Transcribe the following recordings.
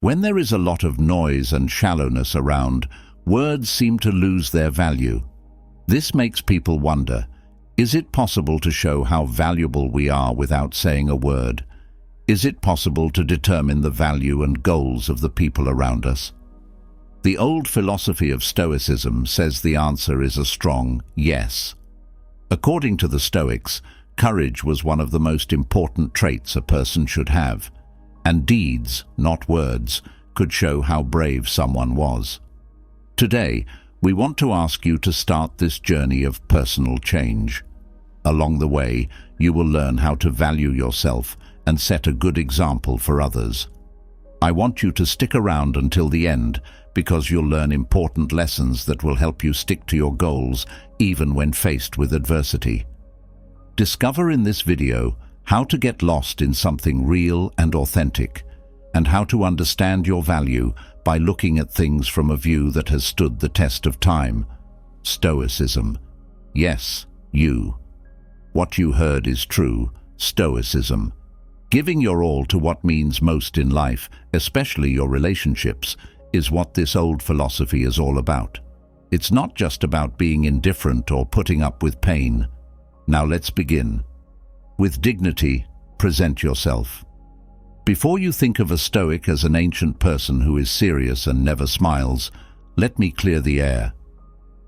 When there is a lot of noise and shallowness around, words seem to lose their value. This makes people wonder, is it possible to show how valuable we are without saying a word? Is it possible to determine the value and goals of the people around us? The old philosophy of Stoicism says the answer is a strong yes. According to the Stoics, courage was one of the most important traits a person should have, and deeds, not words, could show how brave someone was. Today, we want to ask you to start this journey of personal change. Along the way, you will learn how to value yourself and set a good example for others. I want you to stick around until the end because you'll learn important lessons that will help you stick to your goals even when faced with adversity. Discover in this video how to get lost in something real and authentic, and how to understand your value by looking at things from a view that has stood the test of time. Stoicism. Yes, you. What you heard is true. Stoicism. Giving your all to what means most in life, especially your relationships, is what this old philosophy is all about. It's not just about being indifferent or putting up with pain. Now let's begin. With dignity, present yourself. Before you think of a Stoic as an ancient person who is serious and never smiles, let me clear the air.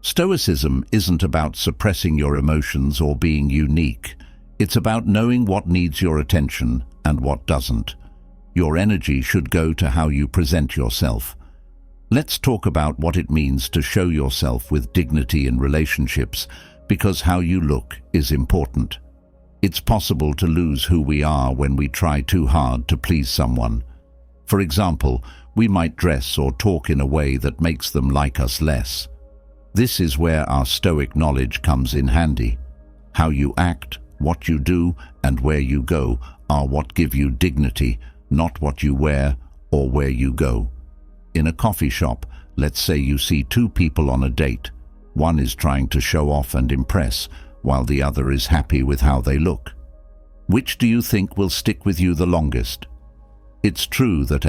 Stoicism isn't about suppressing your emotions or being unique. It's about knowing what needs your attention and what doesn't. Your energy should go to how you present yourself. Let's talk about what it means to show yourself with dignity in relationships, because how you look is important. It's possible to lose who we are when we try too hard to please someone. For example, we might dress or talk in a way that makes them like us less. This is where our Stoic knowledge comes in handy. How you act, what you do, and where you go are what give you dignity, not what you wear or where you go. In a coffee shop, let's say you see two people on a date. One is trying to show off and impress, while the other is happy with how they look. Which do you think will stick with you the longest? It's true that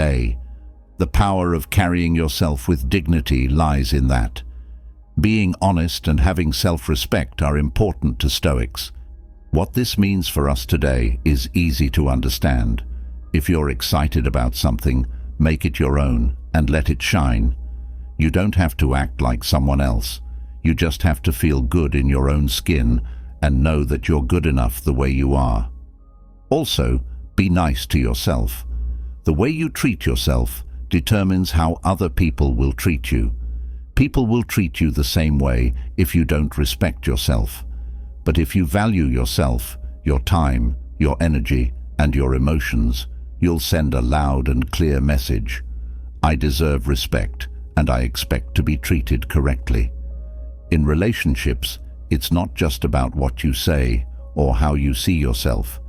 the power of carrying yourself with dignity lies in that. Being honest and having self-respect are important to Stoics. What this means for us today is easy to understand. If you're excited about something, make it your own and let it shine. You don't have to act like someone else. You just have to feel good in your own skin and know that you're good enough the way you are. Also, be nice to yourself. The way you treat yourself determines how other people will treat you. People will treat you the same way if you don't respect yourself. But if you value yourself, your time, your energy, and your emotions, you'll send a loud and clear message. I deserve respect, and I expect to be treated correctly. In relationships, it's not just about what you say or how you see yourself.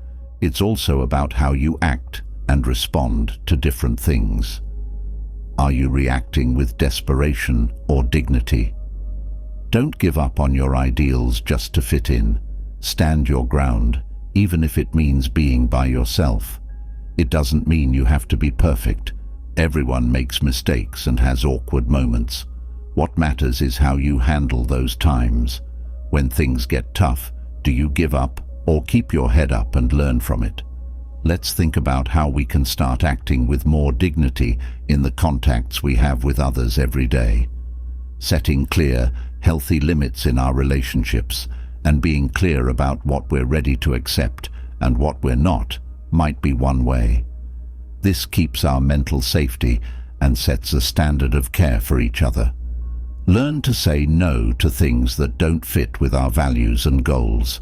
It's also about how you act and respond to different things. Are you reacting with desperation or dignity? Don't give up on your ideals just to fit in. Stand your ground, even if it means being by yourself. It doesn't mean you have to be perfect. Everyone makes mistakes and has awkward moments. What matters is how you handle those times. When things get tough, do you give up or keep your head up and learn from it? Let's think about how we can start acting with more dignity in the contacts we have with others every day. Setting clear, healthy limits in our relationships and being clear about what we're ready to accept and what we're not might be one way. This keeps our mental safety and sets a standard of care for each other. Learn to say no to things that don't fit with our values and goals.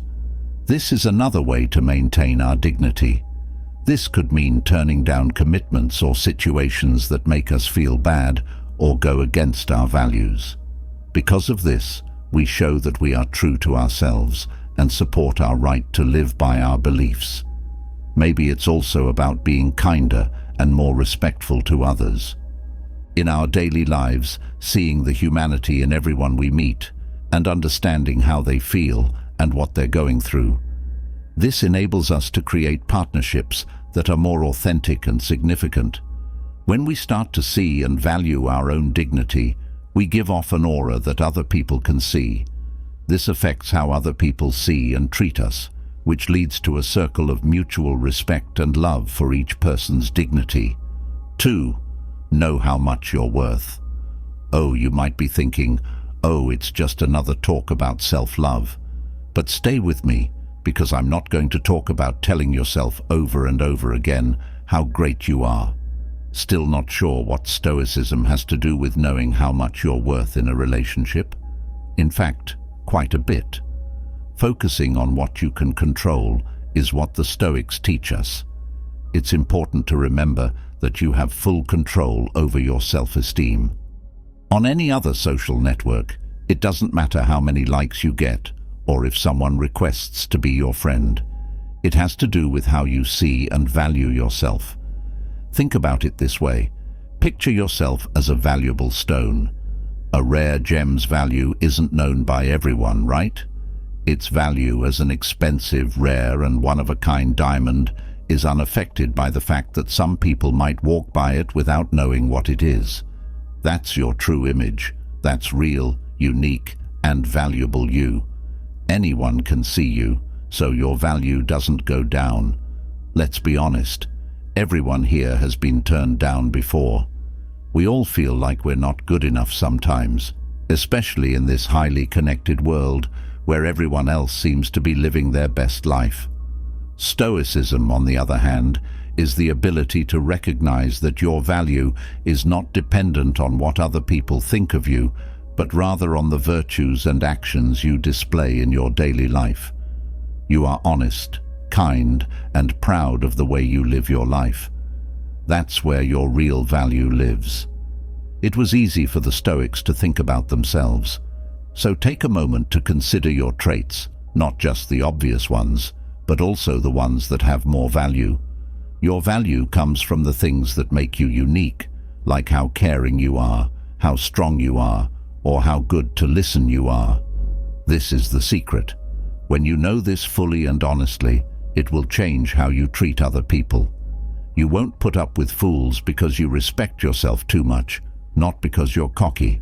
This is another way to maintain our dignity. This could mean turning down commitments or situations that make us feel bad or go against our values. Because of this, we show that we are true to ourselves and support our right to live by our beliefs. Maybe it's also about being kinder and more respectful to others. In our daily lives, seeing the humanity in everyone we meet and understanding how they feel and what they're going through. This enables us to create partnerships that are more authentic and significant. When we start to see and value our own dignity, we give off an aura that other people can see. This affects how other people see and treat us, which leads to a circle of mutual respect and love for each person's dignity. 2. Know how much you're worth. Oh, you might be thinking, oh, it's just another talk about self-love. But stay with me, because I'm not going to talk about telling yourself over and over again how great you are. Still not sure what Stoicism has to do with knowing how much you're worth in a relationship? In fact, quite a bit. Focusing on what you can control is what the Stoics teach us. It's important to remember that you have full control over your self-esteem. On any other social network, it doesn't matter how many likes you get or if someone requests to be your friend. It has to do with how you see and value yourself. Think about it this way. Picture yourself as a valuable stone. A rare gem's value isn't known by everyone, right? Its value as an expensive, rare, and one-of-a-kind diamond is unaffected by the fact that some people might walk by it without knowing what it is. That's your true image. That's real, unique, and valuable you. Anyone can see you, so your value doesn't go down. Let's be honest. Everyone here has been turned down before. We all feel like we're not good enough sometimes, especially in this highly connected world where everyone else seems to be living their best life. Stoicism, on the other hand, is the ability to recognize that your value is not dependent on what other people think of you, but rather on the virtues and actions you display in your daily life. You are honest, kind, and proud of the way you live your life. That's where your real value lives. It was easy for the Stoics to think about themselves. So take a moment to consider your traits, not just the obvious ones, but also the ones that have more value. Your value comes from the things that make you unique, like how caring you are, how strong you are, or how good to listen you are. This is the secret. When you know this fully and honestly, it will change how you treat other people. You won't put up with fools because you respect yourself too much, not because you're cocky.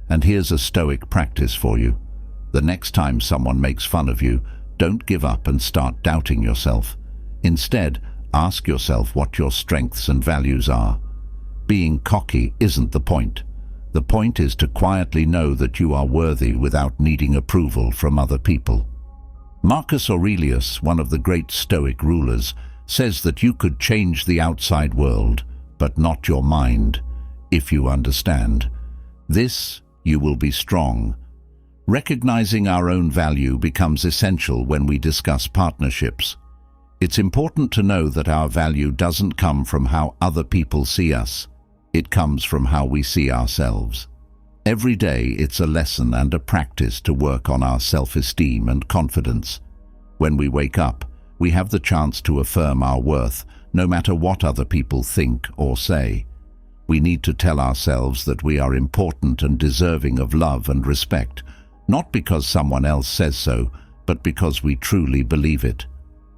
And here's a Stoic practice for you. The next time someone makes fun of you, don't give up and start doubting yourself. Instead, ask yourself what your strengths and values are. Being cocky isn't the point. The point is to quietly know that you are worthy without needing approval from other people. Marcus Aurelius, one of the great Stoic rulers, says that you could change the outside world, but not your mind, if you understand. This, you will be strong. Recognizing our own value becomes essential when we discuss partnerships. It's important to know that our value doesn't come from how other people see us. It comes from how we see ourselves. Every day it's a lesson and a practice to work on our self-esteem and confidence. When we wake up, we have the chance to affirm our worth, no matter what other people think or say. We need to tell ourselves that we are important and deserving of love and respect, not because someone else says so, but because we truly believe it.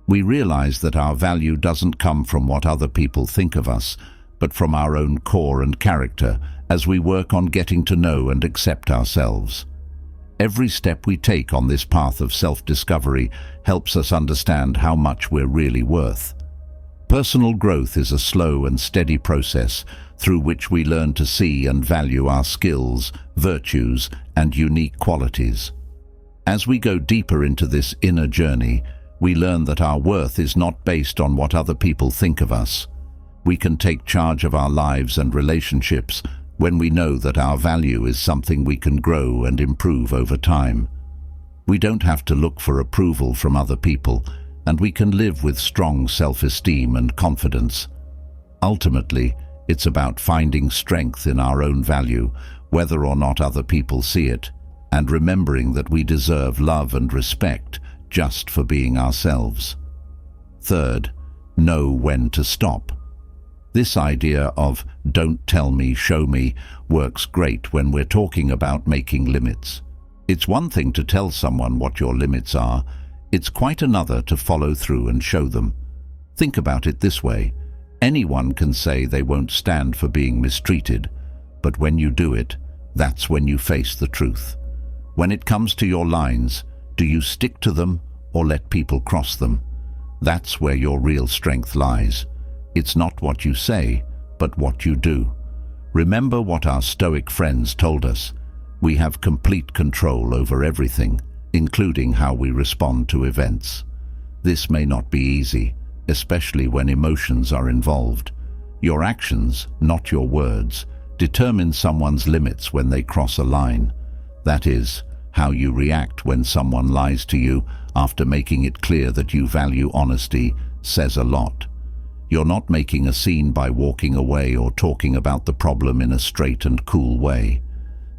We realize that our value doesn't come from what other people think of us, but from our own core and character as we work on getting to know and accept ourselves. Every step we take on this path of self-discovery helps us understand how much we're really worth. Personal growth is a slow and steady process through which we learn to see and value our skills, virtues, and unique qualities. As we go deeper into this inner journey, we learn that our worth is not based on what other people think of us. We can take charge of our lives and relationships when we know that our value is something we can grow and improve over time. We don't have to look for approval from other people, and we can live with strong self-esteem and confidence. Ultimately, it's about finding strength in our own value, whether or not other people see it, and remembering that we deserve love and respect just for being ourselves. Third, know when to stop. This idea of "don't tell me, show me" works great when we're talking about making limits. It's one thing to tell someone what your limits are. It's quite another to follow through and show them. Think about it this way. Anyone can say they won't stand for being mistreated, but when you do it, that's when you face the truth. When it comes to your lines, do you stick to them or let people cross them? That's where your real strength lies. It's not what you say, but what you do. Remember what our Stoic friends told us. We have complete control over everything, including how we respond to events. This may not be easy, especially when emotions are involved. Your actions, not your words, determine someone's limits when they cross a line. That is, how you react when someone lies to you after making it clear that you value honesty says a lot. You're not making a scene by walking away or talking about the problem in a straight and cool way.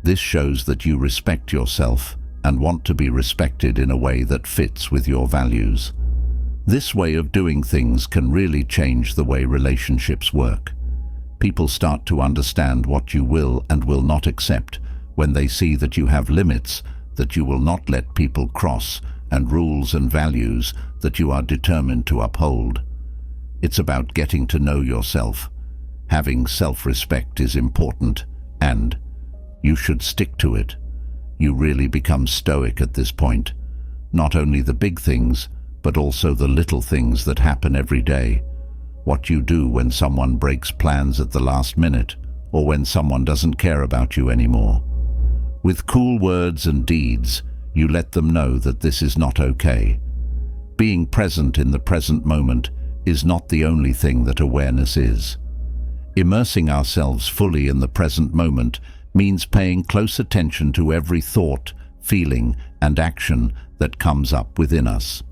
This shows that you respect yourself and want to be respected in a way that fits with your values. This way of doing things can really change the way relationships work. People start to understand what you will and will not accept when they see that you have limits that you will not let people cross and rules and values that you are determined to uphold. It's about getting to know yourself. Having self-respect is important, and you should stick to it. You really become stoic at this point. Not only the big things, but also the little things that happen every day. What you do when someone breaks plans at the last minute, or when someone doesn't care about you anymore. With cool words and deeds, you let them know that this is not okay. Being present in the present moment is not the only thing that awareness is. Immersing ourselves fully in the present moment means paying close attention to every thought, feeling, and action that comes up within us.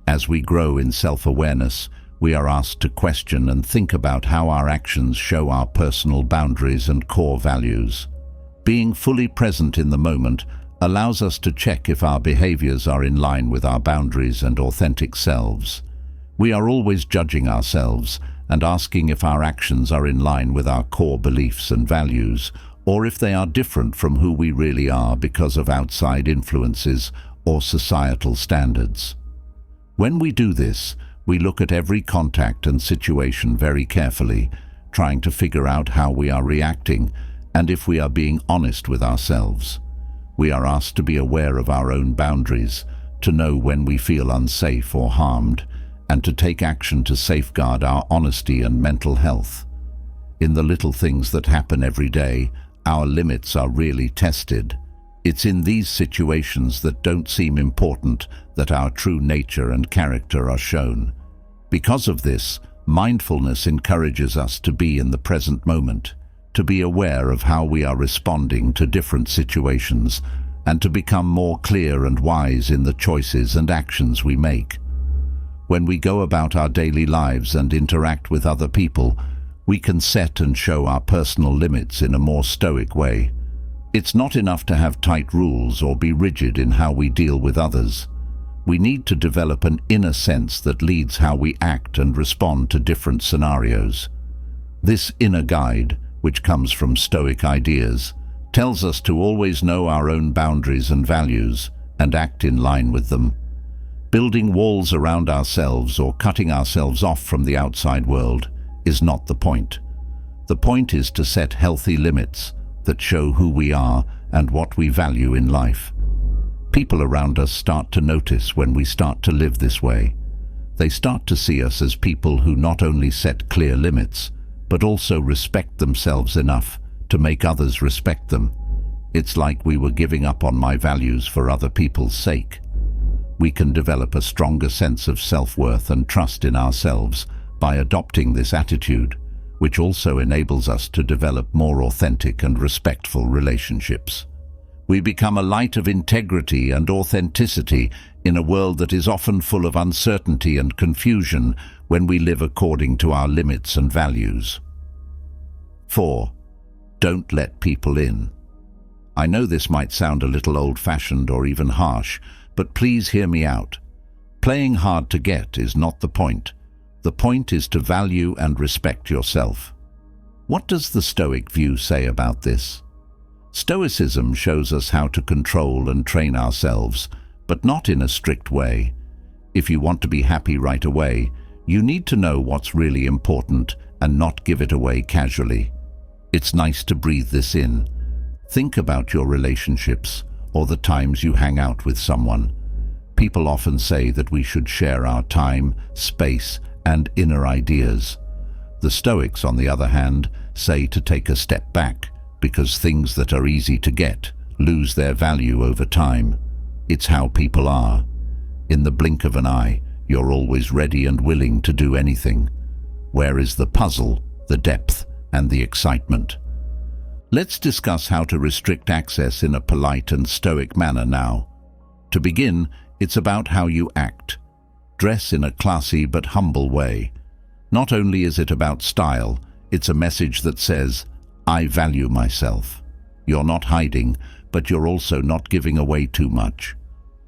As we grow in self-awareness, we are asked to question and think about how our actions show our personal boundaries and core values. Being fully present in the moment allows us to check if our behaviors are in line with our boundaries and authentic selves. We are always judging ourselves and asking if our actions are in line with our core beliefs and values, or if they are different from who we really are because of outside influences or societal standards. When we do this, we look at every contact and situation very carefully, trying to figure out how we are reacting and if we are being honest with ourselves. We are asked to be aware of our own boundaries, to know when we feel unsafe or harmed, and to take action to safeguard our honesty and mental health. In the little things that happen every day, our limits are really tested. It's in these situations that don't seem important that our true nature and character are shown. Because of this, mindfulness encourages us to be in the present moment, to be aware of how we are responding to different situations, and to become more clear and wise in the choices and actions we make. When we go about our daily lives and interact with other people, we can set and show our personal limits in a more stoic way. It's not enough to have tight rules or be rigid in how we deal with others. We need to develop an inner sense that leads how we act and respond to different scenarios. This inner guide, which comes from Stoic ideas, tells us to always know our own boundaries and values and act in line with them. Building walls around ourselves or cutting ourselves off from the outside world is not the point. The point is to set healthy limits that show who we are and what we value in life. People around us start to notice when we start to live this way. They start to see us as people who not only set clear limits, but also respect themselves enough to make others respect them. It's like we were giving up on my values for other people's sake. We can develop a stronger sense of self-worth and trust in ourselves by adopting this attitude, which also enables us to develop more authentic and respectful relationships. We become a light of integrity and authenticity in a world that is often full of uncertainty and confusion when we live according to our limits and values. 4. Don't let people in. I know this might sound a little old-fashioned or even harsh, but please hear me out. Playing hard to get is not the point. The point is to value and respect yourself. What does the Stoic view say about this? Stoicism shows us how to control and train ourselves, but not in a strict way. If you want to be happy right away, You need to know what's really important and not give it away casually. It's nice to breathe this in. Think about your relationships or the times you hang out with someone. People often say that we should share our time, space, and inner ideas. The Stoics, on the other hand, say to take a step back because things that are easy to get lose their value over time. It's how people are. In the blink of an eye, you're always ready and willing to do anything. Where is the puzzle, the depth, and the excitement? Let's discuss how to restrict access in a polite and stoic manner now. To begin, it's about how you act. Dress in a classy but humble way. Not only is it about style, it's a message that says, I value myself. You're not hiding, but you're also not giving away too much.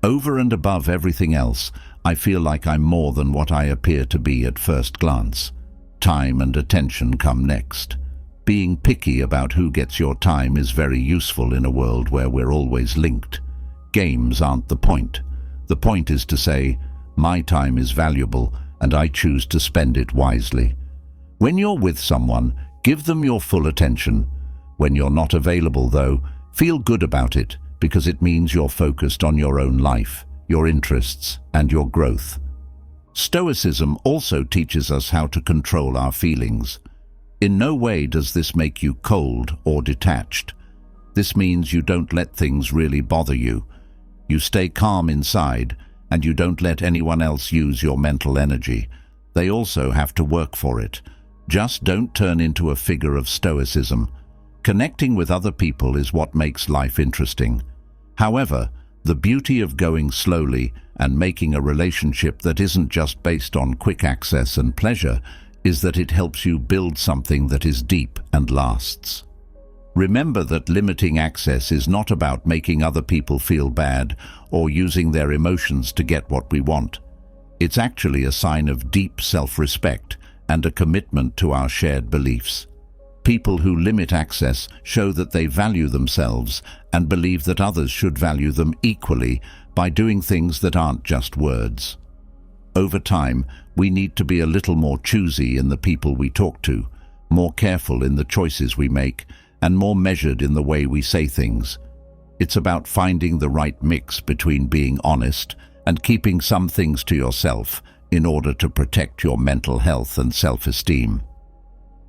Over and above everything else, I feel like I'm more than what I appear to be at first glance. Time and attention come next. Being picky about who gets your time is very useful in a world where we're always linked. Games aren't the point. The point is to say, my time is valuable and I choose to spend it wisely. When you're with someone, give them your full attention. When you're not available, though, feel good about it because it means you're focused on your own life, your interests, and your growth. Stoicism also teaches us how to control our feelings. In no way does this make you cold or detached. This means you don't let things really bother you. You stay calm inside, and you don't let anyone else use your mental energy. They also have to work for it. Just don't turn into a figure of stoicism. Connecting with other people is what makes life interesting. However, the beauty of going slowly and making a relationship that isn't just based on quick access and pleasure is that it helps you build something that is deep and lasts. Remember that limiting access is not about making other people feel bad or using their emotions to get what we want. It's actually a sign of deep self-respect and a commitment to our shared beliefs. People who limit access show that they value themselves and believe that others should value them equally by doing things that aren't just words. Over time, we need to be a little more choosy in the people we talk to, more careful in the choices we make, and more measured in the way we say things. It's about finding the right mix between being honest and keeping some things to yourself in order to protect your mental health and self-esteem.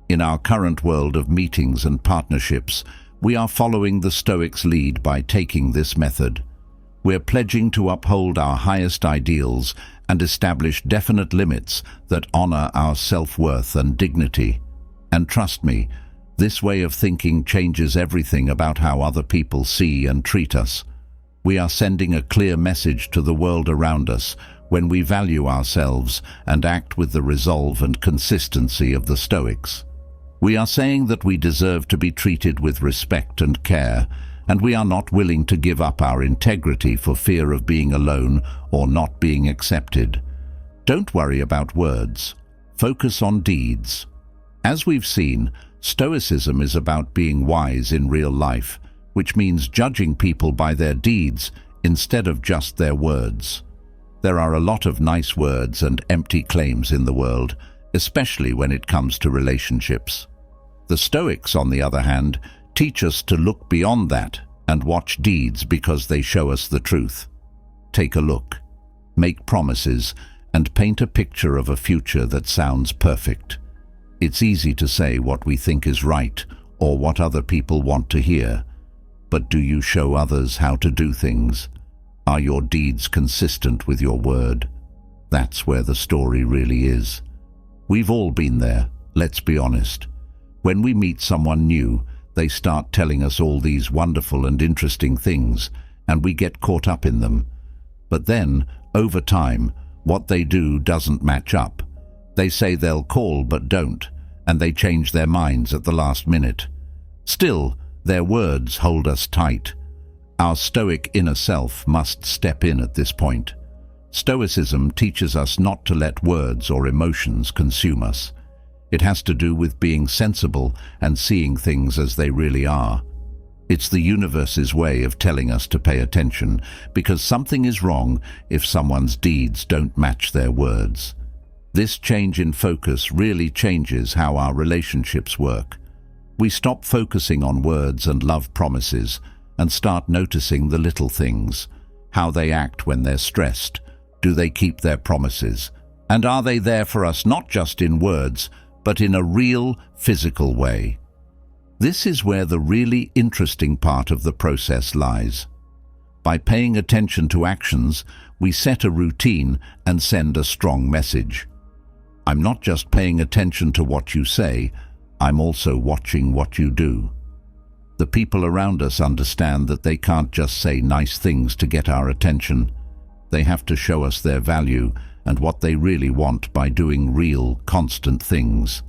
In our current world of meetings and partnerships, we are following the Stoics' lead by taking this method. We're pledging to uphold our highest ideals and establish definite limits that honor our self-worth and dignity. And trust me, this way of thinking changes everything about how other people see and treat us. We are sending a clear message to the world around us when we value ourselves and act with the resolve and consistency of the Stoics. We are saying that we deserve to be treated with respect and care, and we are not willing to give up our integrity for fear of being alone or not being accepted. Don't worry about words. Focus on deeds. As we've seen, Stoicism is about being wise in real life, which means judging people by their deeds instead of just their words. There are a lot of nice words and empty claims in the world, especially when it comes to relationships. The Stoics, on the other hand, teach us to look beyond that and watch deeds because they show us the truth. Take a look, make promises, and paint a picture of a future that sounds perfect. It's easy to say what we think is right or what other people want to hear, but do you show others how to do things? Are your deeds consistent with your word? That's where the story really is. We've all been there, let's be honest. When we meet someone new, they start telling us all these wonderful and interesting things, and we get caught up in them. But then, over time, what they do doesn't match up. They say they'll call but don't, and they change their minds at the last minute. Still, their words hold us tight. Our stoic inner self must step in at this point. Stoicism teaches us not to let words or emotions consume us. It has to do with being sensible and seeing things as they really are. It's the universe's way of telling us to pay attention, because something is wrong if someone's deeds don't match their words. This change in focus really changes how our relationships work. We stop focusing on words and love promises and start noticing the little things, how they act when they're stressed. Do they keep their promises? And are they there for us not just in words, but in a real, physical way? This is where the really interesting part of the process lies. By paying attention to actions, we set a routine and send a strong message. I'm not just paying attention to what you say, I'm also watching what you do. The people around us understand that they can't just say nice things to get our attention. They have to show us their value and what they really want by doing real, constant things.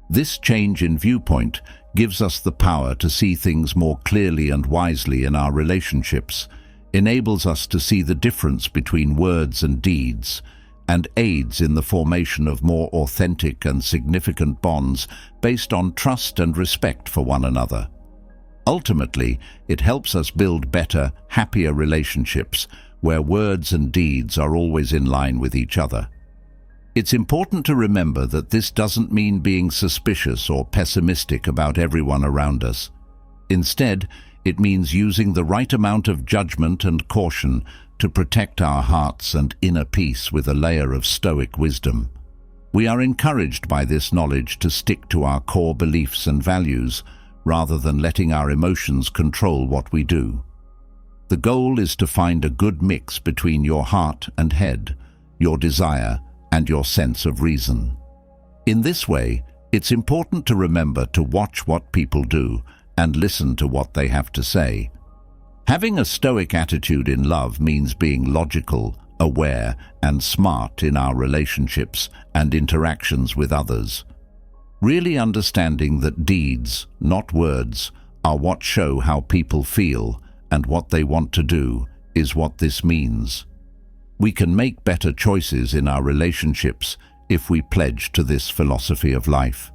This change in viewpoint gives us the power to see things more clearly and wisely in our relationships, enables us to see the difference between words and deeds, and aids in the formation of more authentic and significant bonds based on trust and respect for one another. Ultimately, it helps us build better, happier relationships where words and deeds are always in line with each other. It's important to remember that this doesn't mean being suspicious or pessimistic about everyone around us. Instead, it means using the right amount of judgment and caution to protect our hearts and inner peace with a layer of Stoic wisdom. We are encouraged by this knowledge to stick to our core beliefs and values rather than letting our emotions control what we do. The goal is to find a good mix between your heart and head, your desire and your sense of reason. In this way, it's important to remember to watch what people do and listen to what they have to say. Having a Stoic attitude in love means being logical, aware, and smart in our relationships and interactions with others. Really understanding that deeds, not words, are what show how people feel and what they want to do is what this means. We can make better choices in our relationships if we pledge to this philosophy of life.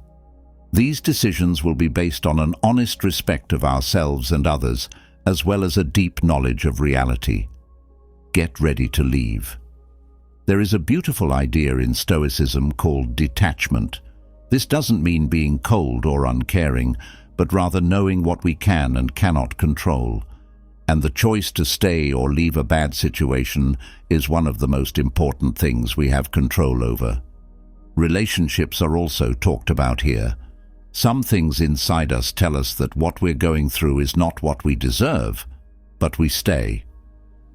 These decisions will be based on an honest respect of ourselves and others, as well as a deep knowledge of reality. Get ready to leave. There is a beautiful idea in Stoicism called detachment. This doesn't mean being cold or uncaring, but rather knowing what we can and cannot control. And the choice to stay or leave a bad situation is one of the most important things we have control over. Relationships are also talked about here. Some things inside us tell us that what we're going through is not what we deserve, but we stay.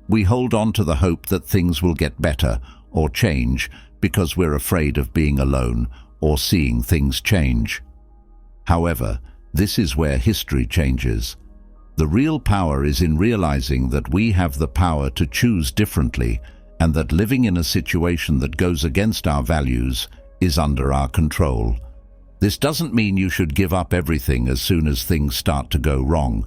We hold on to the hope that things will get better or change because we're afraid of being alone or seeing things change. However, this is where history changes. The real power is in realizing that we have the power to choose differently and that living in a situation that goes against our values is under our control. This doesn't mean you should give up everything as soon as things start to go wrong.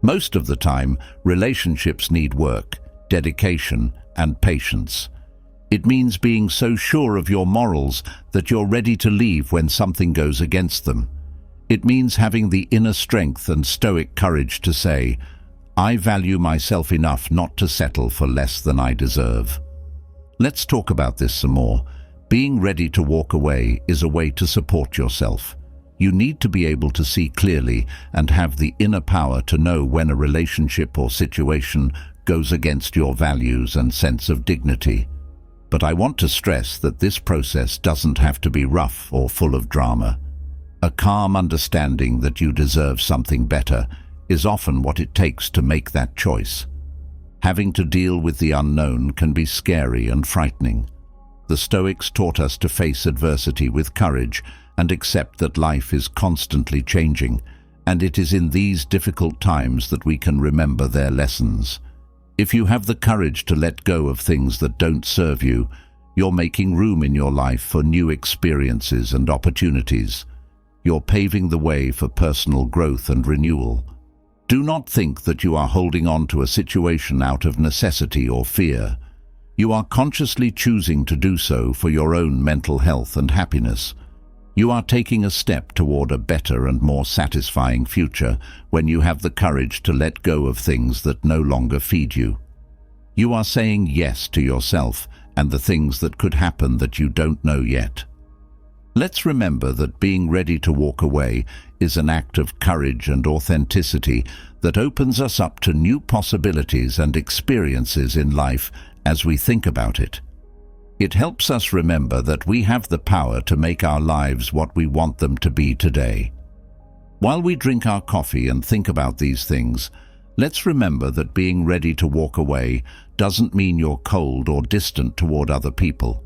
Most of the time, relationships need work, dedication, and patience. It means being so sure of your morals that you're ready to leave when something goes against them. It means having the inner strength and Stoic courage to say, I value myself enough not to settle for less than I deserve. Let's talk about this some more. Being ready to walk away is a way to support yourself. You need to be able to see clearly and have the inner power to know when a relationship or situation goes against your values and sense of dignity. But I want to stress that this process doesn't have to be rough or full of drama. A calm understanding that you deserve something better is often what it takes to make that choice. Having to deal with the unknown can be scary and frightening. The Stoics taught us to face adversity with courage and accept that life is constantly changing, and it is in these difficult times that we can remember their lessons. If you have the courage to let go of things that don't serve you, you're making room in your life for new experiences and opportunities. You're paving the way for personal growth and renewal. Do not think that you are holding on to a situation out of necessity or fear. You are consciously choosing to do so for your own mental health and happiness. You are taking a step toward a better and more satisfying future when you have the courage to let go of things that no longer feed you. You are saying yes to yourself and the things that could happen that you don't know yet. Let's remember that being ready to walk away is an act of courage and authenticity that opens us up to new possibilities and experiences in life as we think about it. It helps us remember that we have the power to make our lives what we want them to be today. While we drink our coffee and think about these things, let's remember that being ready to walk away doesn't mean you're cold or distant toward other people.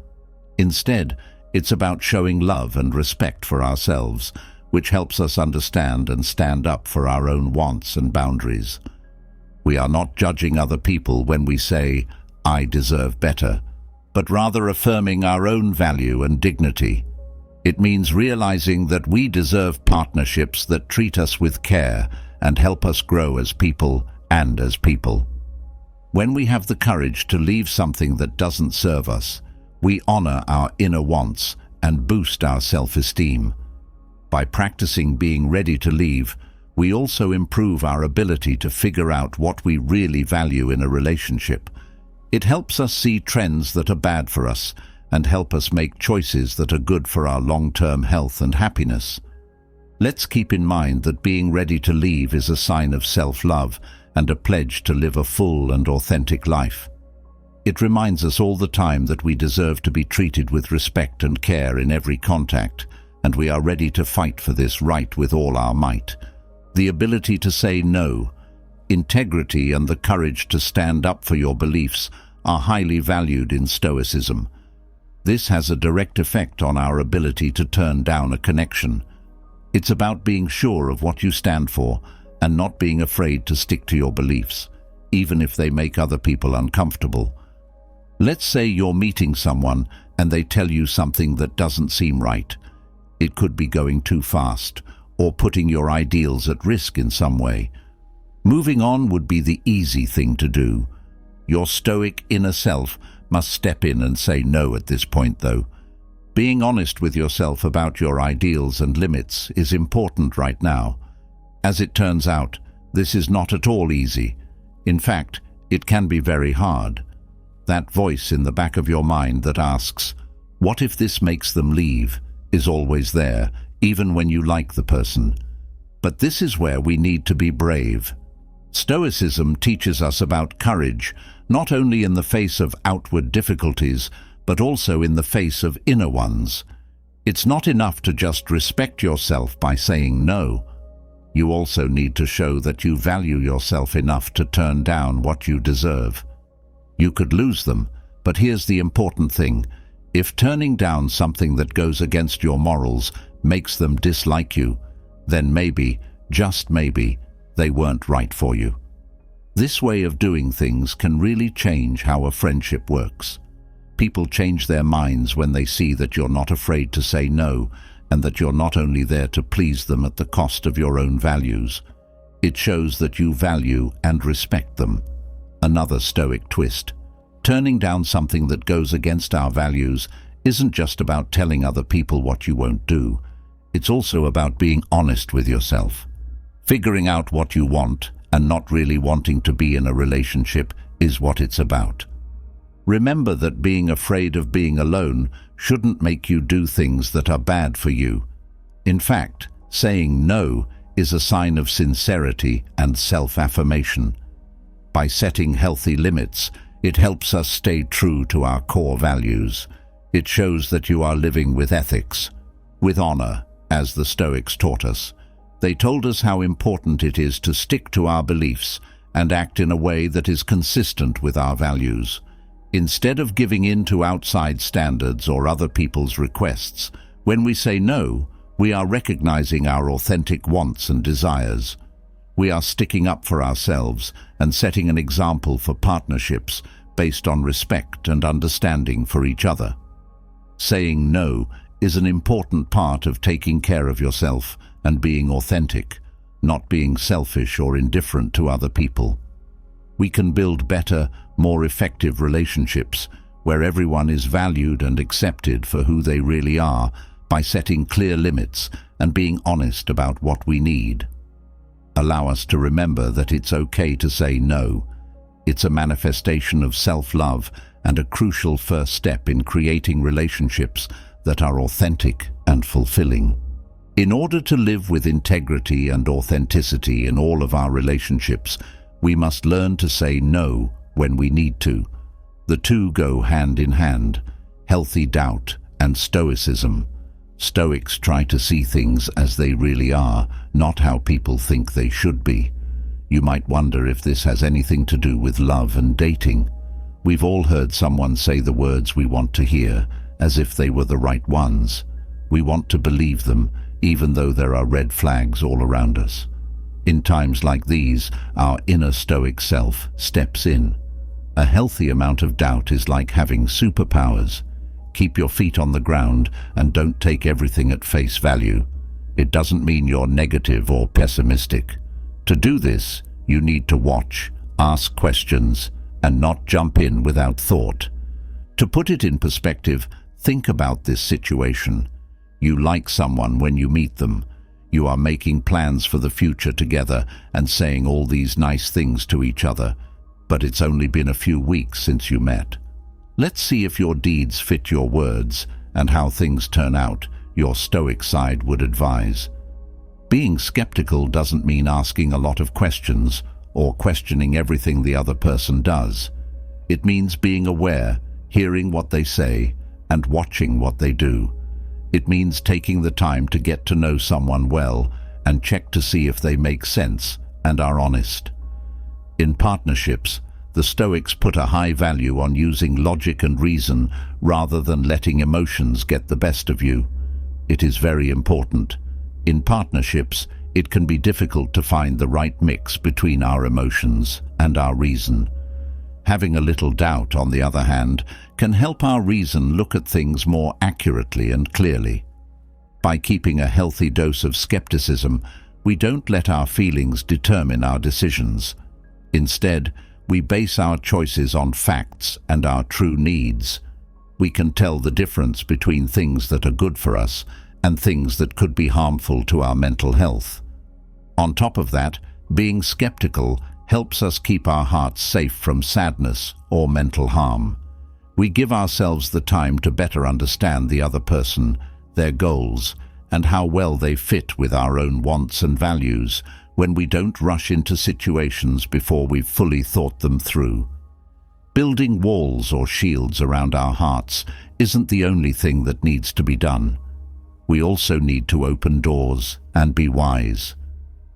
Instead, it's about showing love and respect for ourselves, which helps us understand and stand up for our own wants and boundaries. We are not judging other people when we say, "I deserve better," but rather affirming our own value and dignity. It means realizing that we deserve partnerships that treat us with care and help us grow as people and as people. When we have the courage to leave something that doesn't serve us, we honor our inner wants and boost our self-esteem. By practicing being ready to leave, we also improve our ability to figure out what we really value in a relationship. It helps us see trends that are bad for us and help us make choices that are good for our long-term health and happiness. Let's keep in mind that being ready to leave is a sign of self-love and a pledge to live a full and authentic life. It reminds us all the time that we deserve to be treated with respect and care in every contact, and we are ready to fight for this right with all our might. The ability to say no, integrity, and the courage to stand up for your beliefs are highly valued in Stoicism. This has a direct effect on our ability to turn down a connection. It's about being sure of what you stand for and not being afraid to stick to your beliefs, even if they make other people uncomfortable. Let's say you're meeting someone and they tell you something that doesn't seem right. It could be going too fast or putting your ideals at risk in some way. Moving on would be the easy thing to do. Your stoic inner self must step in and say no at this point, though. Being honest with yourself about your ideals and limits is important right now. As it turns out, this is not at all easy. In fact, it can be very hard. That voice in the back of your mind that asks, "What if this makes them leave?" is always there, even when you like the person. But this is where we need to be brave. Stoicism teaches us about courage, not only in the face of outward difficulties, but also in the face of inner ones. It's not enough to just respect yourself by saying no. You also need to show that you value yourself enough to turn down what you deserve. You could lose them, but here's the important thing. If turning down something that goes against your morals makes them dislike you, then maybe, just maybe, they weren't right for you. This way of doing things can really change how a friendship works. People change their minds when they see that you're not afraid to say no, and that you're not only there to please them at the cost of your own values. It shows that you value and respect them. Another Stoic twist. Turning down something that goes against our values isn't just about telling other people what you won't do. It's also about being honest with yourself. Figuring out what you want and not really wanting to be in a relationship is what it's about. Remember that being afraid of being alone shouldn't make you do things that are bad for you. In fact, saying no is a sign of sincerity and self-affirmation. By setting healthy limits, it helps us stay true to our core values. It shows that you are living with ethics, with honor, as the Stoics taught us. They told us how important it is to stick to our beliefs and act in a way that is consistent with our values. Instead of giving in to outside standards or other people's requests, when we say no, we are recognizing our authentic wants and desires. We are sticking up for ourselves and setting an example for partnerships based on respect and understanding for each other. Saying no is an important part of taking care of yourself and being authentic, not being selfish or indifferent to other people. We can build better, more effective relationships where everyone is valued and accepted for who they really are by setting clear limits and being honest about what we need. Allow us to remember that it's okay to say no. It's a manifestation of self-love and a crucial first step in creating relationships that are authentic and fulfilling. In order to live with integrity and authenticity in all of our relationships, we must learn to say no when we need to. The two go hand in hand: healthy doubt and stoicism. Stoics try to see things as they really are, not how people think they should be. You might wonder if this has anything to do with love and dating. We've all heard someone say the words we want to hear, as if they were the right ones. We want to believe them, even though there are red flags all around us. In times like these, our inner Stoic self steps in. A healthy amount of doubt is like having superpowers. Keep your feet on the ground and don't take everything at face value. It doesn't mean you're negative or pessimistic. To do this, you need to watch, ask questions, and not jump in without thought. To put it in perspective, think about this situation. You like someone when you meet them. You are making plans for the future together and saying all these nice things to each other, but it's only been a few weeks since you met. Let's see if your deeds fit your words and how things turn out, your Stoic side would advise. Being skeptical doesn't mean asking a lot of questions or questioning everything the other person does. It means being aware, hearing what they say, and watching what they do. It means taking the time to get to know someone well and check to see if they make sense and are honest. In partnerships, the Stoics put a high value on using logic and reason rather than letting emotions get the best of you. It is very important. In partnerships, it can be difficult to find the right mix between our emotions and our reason. Having a little doubt, on the other hand, can help our reason look at things more accurately and clearly. By keeping a healthy dose of skepticism, we don't let our feelings determine our decisions. Instead, we base our choices on facts and our true needs. We can tell the difference between things that are good for us and things that could be harmful to our mental health. On top of that, being skeptical helps us keep our hearts safe from sadness or mental harm. We give ourselves the time to better understand the other person, their goals, and how well they fit with our own wants and values when we don't rush into situations before we've fully thought them through. Building walls or shields around our hearts isn't the only thing that needs to be done. We also need to open doors and be wise.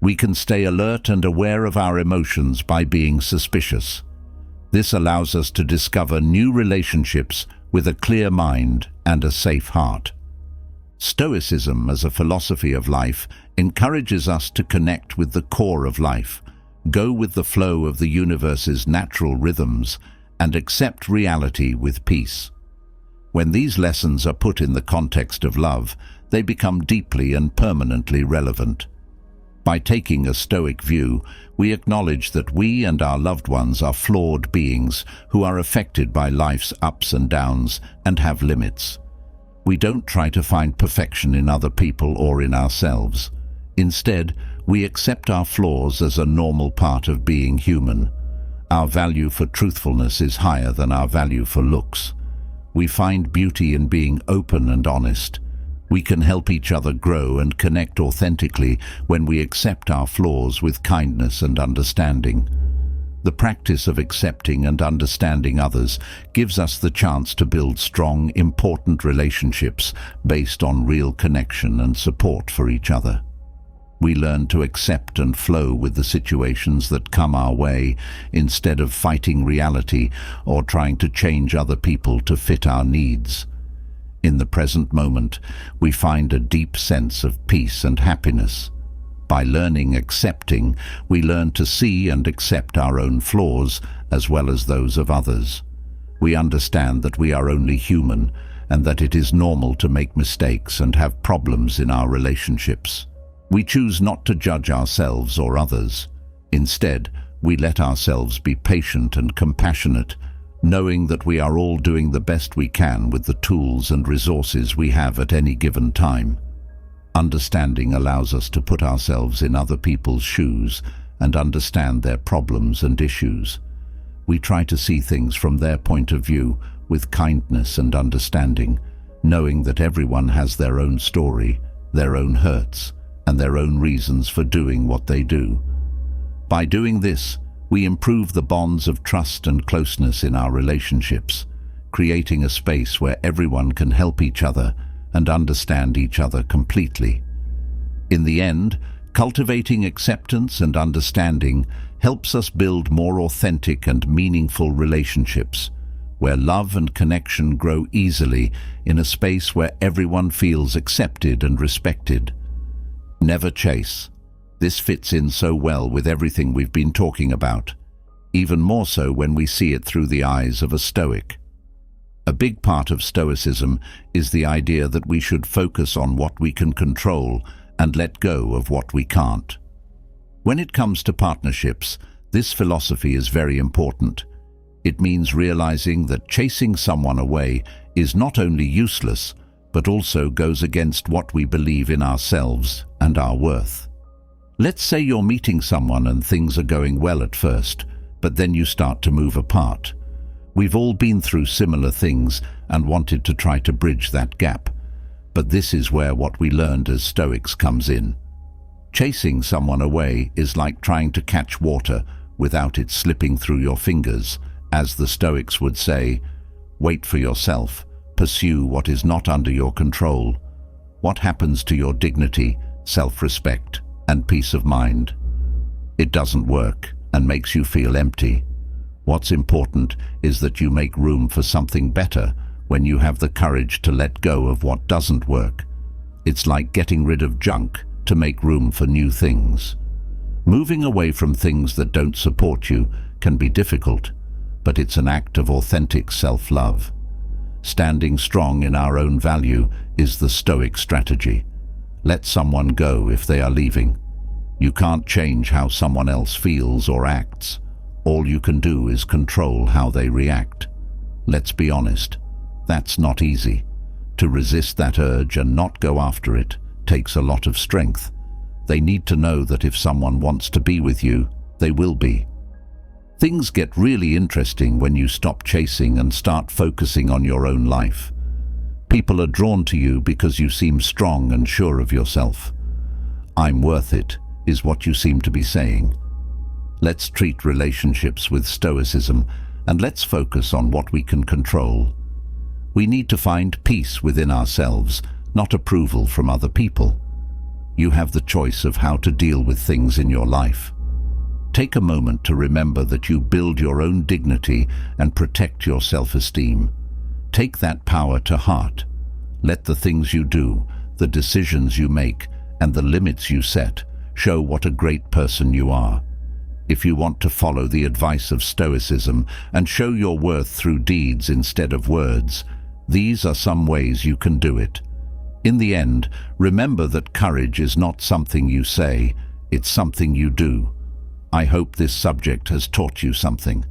We can stay alert and aware of our emotions by being suspicious. This allows us to discover new relationships with a clear mind and a safe heart. Stoicism, as a philosophy of life, encourages us to connect with the core of life, go with the flow of the universe's natural rhythms, and accept reality with peace. When these lessons are put in the context of love, they become deeply and permanently relevant. By taking a Stoic view, we acknowledge that we and our loved ones are flawed beings who are affected by life's ups and downs and have limits. We don't try to find perfection in other people or in ourselves. Instead, we accept our flaws as a normal part of being human. Our value for truthfulness is higher than our value for looks. We find beauty in being open and honest. We can help each other grow and connect authentically when we accept our flaws with kindness and understanding. The practice of accepting and understanding others gives us the chance to build strong, important relationships based on real connection and support for each other. We learn to accept and flow with the situations that come our way instead of fighting reality or trying to change other people to fit our needs. In the present moment, we find a deep sense of peace and happiness. By learning accepting, we learn to see and accept our own flaws as well as those of others. We understand that we are only human and that it is normal to make mistakes and have problems in our relationships. We choose not to judge ourselves or others. Instead, we let ourselves be patient and compassionate, knowing that we are all doing the best we can with the tools and resources we have at any given time. Understanding allows us to put ourselves in other people's shoes and understand their problems and issues. We try to see things from their point of view with kindness and understanding, knowing that everyone has their own story, their own hurts, and their own reasons for doing what they do. By doing this, we improve the bonds of trust and closeness in our relationships, creating a space where everyone can help each other and understand each other completely. In the end, cultivating acceptance and understanding helps us build more authentic and meaningful relationships, where love and connection grow easily in a space where everyone feels accepted and respected. Never chase. This fits in so well with everything we've been talking about, even more so when we see it through the eyes of a Stoic. A big part of Stoicism is the idea that we should focus on what we can control and let go of what we can't. When it comes to partnerships, this philosophy is very important. It means realizing that chasing someone away is not only useless, but also goes against what we believe in ourselves and our worth. Let's say you're meeting someone and things are going well at first, but then you start to move apart. We've all been through similar things and wanted to try to bridge that gap. But this is where what we learned as Stoics comes in. Chasing someone away is like trying to catch water without it slipping through your fingers. As the Stoics would say, wait for yourself, pursue what is not under your control. What happens to your dignity, self-respect, and peace of mind? It doesn't work and makes you feel empty. What's important is that you make room for something better when you have the courage to let go of what doesn't work. It's like getting rid of junk to make room for new things. Moving away from things that don't support you can be difficult, but it's an act of authentic self-love. Standing strong in our own value is the Stoic strategy. Let someone go if they are leaving. You can't change how someone else feels or acts. All you can do is control how they react. Let's be honest, that's not easy. To resist that urge and not go after it takes a lot of strength. They need to know that if someone wants to be with you, they will be. Things get really interesting when you stop chasing and start focusing on your own life. People are drawn to you because you seem strong and sure of yourself. I'm worth it, is what you seem to be saying. Let's treat relationships with stoicism, and let's focus on what we can control. We need to find peace within ourselves, not approval from other people. You have the choice of how to deal with things in your life. Take a moment to remember that you build your own dignity and protect your self-esteem. Take that power to heart. Let the things you do, the decisions you make, and the limits you set show what a great person you are. If you want to follow the advice of Stoicism and show your worth through deeds instead of words, these are some ways you can do it. In the end, remember that courage is not something you say, it's something you do. I hope this subject has taught you something.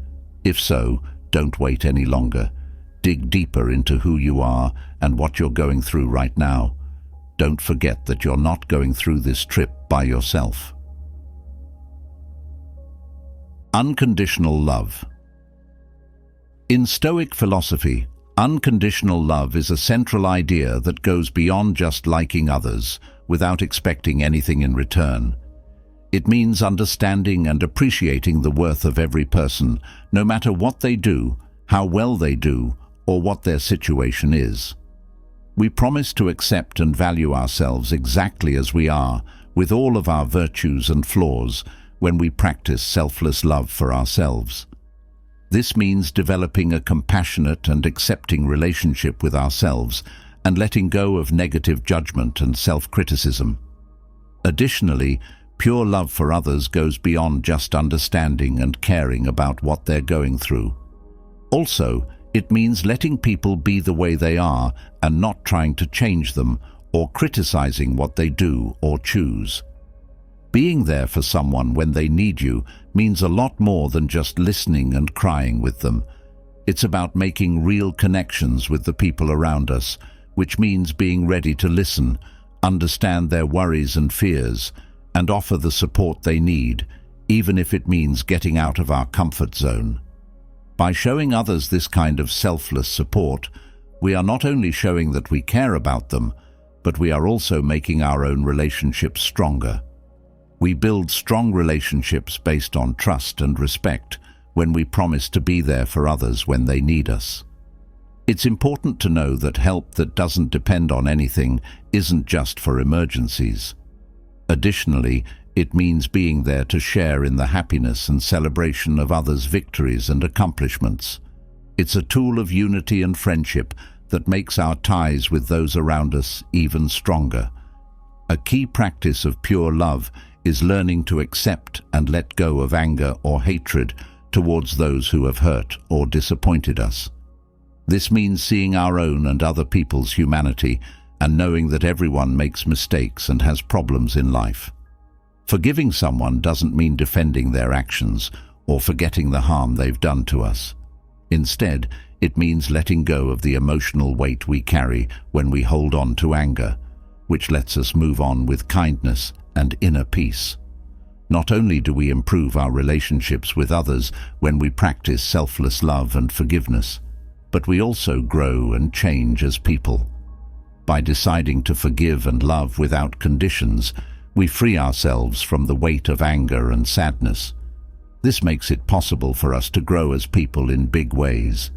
If so, don't wait any longer. Dig deeper into who you are and what you're going through right now. Don't forget that you're not going through this trip by yourself. Unconditional love. In Stoic philosophy, unconditional love is a central idea that goes beyond just liking others without expecting anything in return. It means understanding and appreciating the worth of every person, no matter what they do, how well they do, or what their situation is. We promise to accept and value ourselves exactly as we are, with all of our virtues and flaws, when we practice selfless love for ourselves. This means developing a compassionate and accepting relationship with ourselves and letting go of negative judgment and self-criticism. Additionally, pure love for others goes beyond just understanding and caring about what they're going through. Also, it means letting people be the way they are and not trying to change them or criticizing what they do or choose. Being there for someone when they need you means a lot more than just listening and crying with them. It's about making real connections with the people around us, which means being ready to listen, understand their worries and fears, and offer the support they need, even if it means getting out of our comfort zone. By showing others this kind of selfless support, we are not only showing that we care about them, but we are also making our own relationships stronger. We build strong relationships based on trust and respect when we promise to be there for others when they need us. It's important to know that help that doesn't depend on anything isn't just for emergencies. Additionally, it means being there to share in the happiness and celebration of others' victories and accomplishments. It's a tool of unity and friendship that makes our ties with those around us even stronger. A key practice of pure love is learning to accept and let go of anger or hatred towards those who have hurt or disappointed us. This means seeing our own and other people's humanity and knowing that everyone makes mistakes and has problems in life. Forgiving someone doesn't mean defending their actions or forgetting the harm they've done to us. Instead, it means letting go of the emotional weight we carry when we hold on to anger, which lets us move on with kindness and inner peace. Not only do we improve our relationships with others when we practice selfless love and forgiveness, but we also grow and change as people. By deciding to forgive and love without conditions, we free ourselves from the weight of anger and sadness. This makes it possible for us to grow as people in big ways.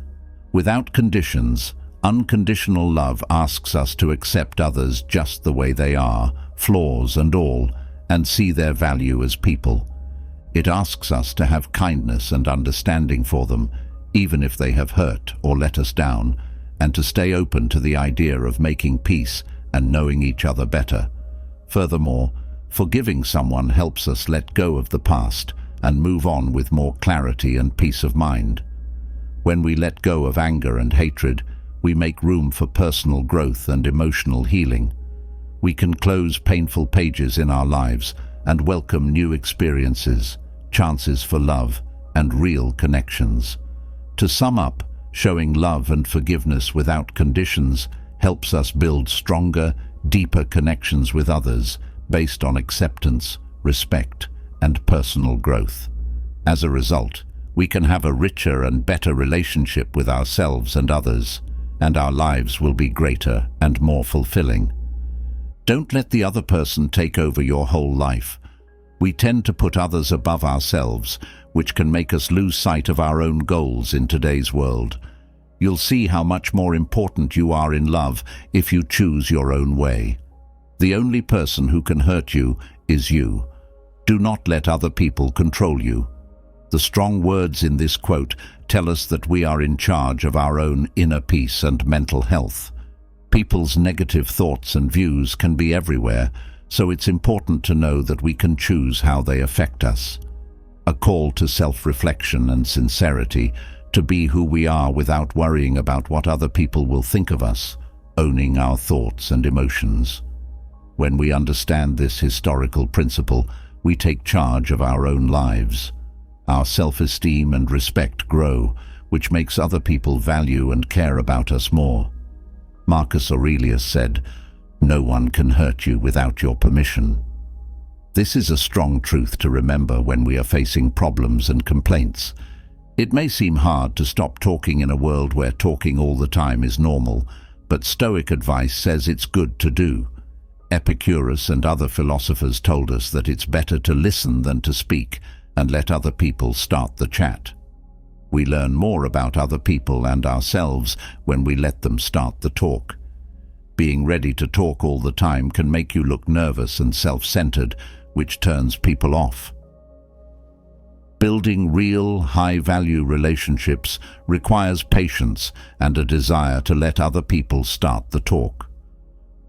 Without conditions, unconditional love asks us to accept others just the way they are, flaws and all, and see their value as people. It asks us to have kindness and understanding for them, even if they have hurt or let us down, and to stay open to the idea of making peace and knowing each other better. Furthermore, forgiving someone helps us let go of the past and move on with more clarity and peace of mind. When we let go of anger and hatred, we make room for personal growth and emotional healing. We can close painful pages in our lives and welcome new experiences, chances for love, and real connections. To sum up, showing love and forgiveness without conditions helps us build stronger, deeper connections with others based on acceptance, respect, and personal growth. As a result, we can have a richer and better relationship with ourselves and others, and our lives will be greater and more fulfilling. Don't let the other person take over your whole life. We tend to put others above ourselves, which can make us lose sight of our own goals in today's world. You'll see how much more important you are in love if you choose your own way. The only person who can hurt you is you. Do not let other people control you. The strong words in this quote tell us that we are in charge of our own inner peace and mental health. People's negative thoughts and views can be everywhere, so it's important to know that we can choose how they affect us. A call to self-reflection and sincerity, to be who we are without worrying about what other people will think of us, owning our thoughts and emotions. When we understand this historical principle, we take charge of our own lives. Our self-esteem and respect grow, which makes other people value and care about us more. Marcus Aurelius said, "No one can hurt you without your permission." This is a strong truth to remember when we are facing problems and complaints. It may seem hard to stop talking in a world where talking all the time is normal, but Stoic advice says it's good to do. Epicurus and other philosophers told us that it's better to listen than to speak and let other people start the chat. We learn more about other people and ourselves when we let them start the talk. Being ready to talk all the time can make you look nervous and self-centered, which turns people off. Building real, high-value relationships requires patience and a desire to let other people start the talk.